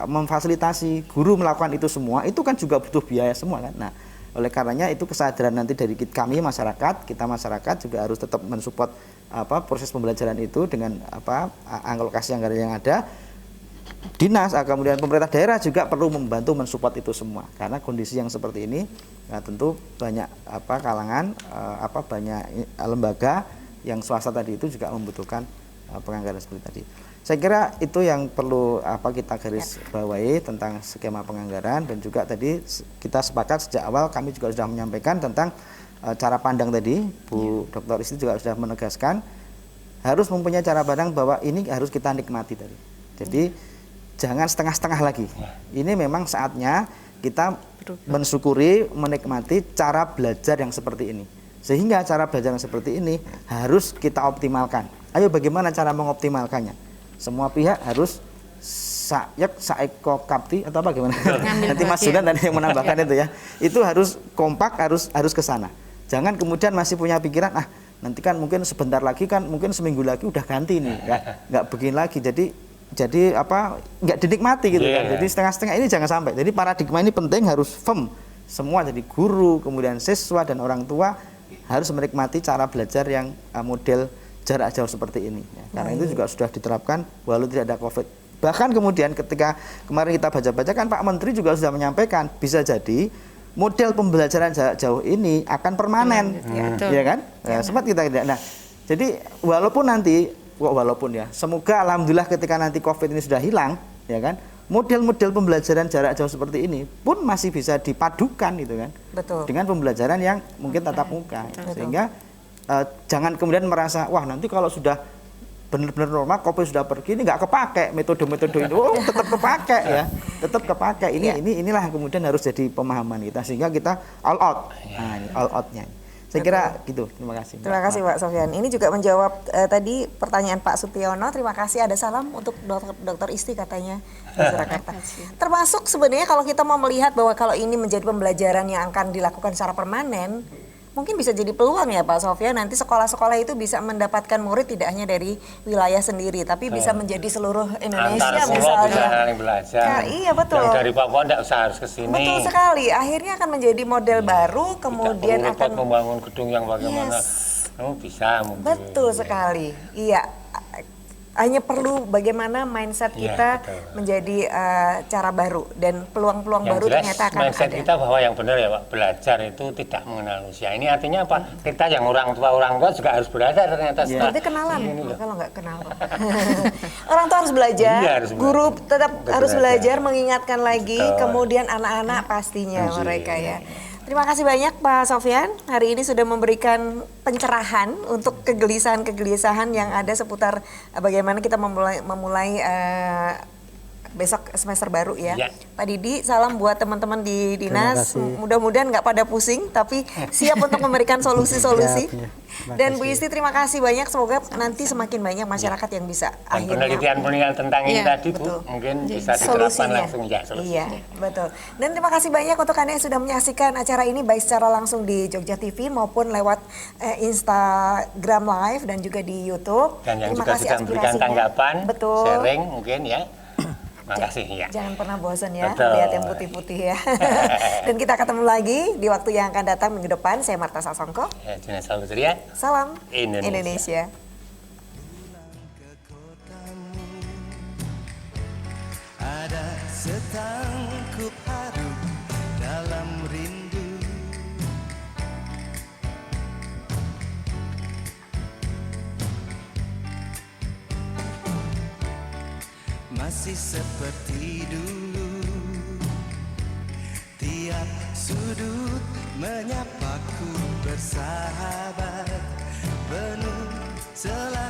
memfasilitasi guru melakukan itu semua, itu kan juga butuh biaya semua kan. Nah, oleh karenanya itu kesadaran nanti dari kami masyarakat, kita masyarakat juga harus tetap mensupport proses pembelajaran itu dengan alokasi anggaran yang ada. Dinas, kemudian pemerintah daerah juga perlu membantu mensupport itu semua, karena kondisi yang seperti ini tentu banyak kalangan banyak lembaga yang swasta tadi itu juga membutuhkan penganggaran seperti tadi. Saya kira itu yang perlu kita garis bawahi tentang skema penganggaran, dan juga tadi kita sepakat sejak awal kami juga sudah menyampaikan tentang cara pandang tadi. Bu Dr. Isti juga sudah menegaskan harus mempunyai cara pandang bahwa ini harus kita nikmati tadi. Jadi jangan setengah-setengah lagi. Ini memang saatnya kita mensyukuri, menikmati cara belajar yang seperti ini. Sehingga cara belajar yang seperti ini harus kita optimalkan. Ayo bagaimana cara mengoptimalkannya? Semua pihak harus saeko kapti atau apa gimana? Nanti Mas Junan tadi yang menambahkan itu ya. Itu harus kompak, harus ke sana. Jangan kemudian masih punya pikiran nanti kan mungkin sebentar lagi kan mungkin seminggu lagi udah ganti nih. Nggak begini lagi. Jadi nggak dinikmati gitu kan. Jadi setengah-setengah ini jangan sampai. Jadi paradigma ini penting, harus firm. Semua jadi guru, kemudian siswa dan orang tua harus menikmati cara belajar yang model jarak jauh seperti ini. Karena itu juga sudah diterapkan walau tidak ada COVID. Bahkan kemudian ketika kemarin kita baca-baca kan Pak Menteri juga sudah menyampaikan bisa jadi model pembelajaran jarak jauh ini akan permanen, ya kan? Sempat kita tidak. Nah, jadi walaupun ya, semoga alhamdulillah ketika nanti COVID ini sudah hilang, ya kan, model-model pembelajaran jarak jauh seperti ini pun masih bisa dipadukan gitu kan. Betul. Dengan pembelajaran yang mungkin tatap muka. Sehingga jangan kemudian merasa wah nanti kalau sudah benar-benar normal COVID sudah pergi ini nggak kepake metode-metode itu. Tetap kepake ya. Tetap kepake. Inilah yang kemudian harus jadi pemahaman kita sehingga kita all out. Nah, ini all out-nya. Saya kira gitu. Terima kasih. Terima kasih Pak Sofyan. Ini juga menjawab tadi pertanyaan Pak Sutiono. Terima kasih, ada salam untuk Dr. Isti katanya di Surakarta. Termasuk sebenarnya kalau kita mau melihat bahwa kalau ini menjadi pembelajaran yang akan dilakukan secara permanen, mungkin bisa jadi peluang ya Pak Sofyan, nanti sekolah-sekolah itu bisa mendapatkan murid tidak hanya dari wilayah sendiri, tapi bisa menjadi seluruh Indonesia misalnya. Bisa saling belajar. Iya betul. Yang dari Papua tidak usah harus ke sini. Betul sekali. Akhirnya akan menjadi model baru, kemudian tidak perlu membangun gedung yang bagaimana. Bisa mungkin. Betul sekali. Iya. Hanya perlu bagaimana mindset kita menjadi cara baru dan peluang-peluang baru ternyata akan mindset ada. Kita bahwa yang benar ya Pak, belajar itu tidak mengenal usia. Ini artinya apa? Kita yang orang tua juga harus belajar ternyata. Seperti kenalan, kalau nggak kenal. Orang tua harus belajar, guru tetap harus belajar, mengingatkan lagi, kemudian anak-anak pastinya mereka ya. Terima kasih banyak Pak Sofyan, hari ini sudah memberikan pencerahan untuk kegelisahan-kegelisahan yang ada seputar bagaimana kita memulai besok semester baru ya. Pak Didi, salam buat teman-teman di dinas, mudah-mudahan nggak pada pusing, tapi siap untuk memberikan solusi-solusi. Dan Bu Isti terima kasih banyak, semoga nanti semakin banyak masyarakat yang bisa akhirnya. Penelitian tentang ini tadi Bu, mungkin bisa diterapkan langsung ya solusinya. Iya, betul. Dan terima kasih banyak untuk Anda yang sudah menyaksikan acara ini baik secara langsung di Jogja TV maupun lewat Instagram Live dan juga di YouTube. Dan yang terima juga kasih sudah memberikan tanggapan, sharing mungkin ya. Makasih ya. Jangan pernah bosan ya, Betul. lihat yang putih-putih ya. Dan kita ketemu lagi di waktu yang akan datang minggu depan. Saya Marta Sasongko. Salam Indonesia. Ada setangkup haru dalam rindu, masih seperti dulu, tiap sudut menyapaku bersahabat, penuh selalu.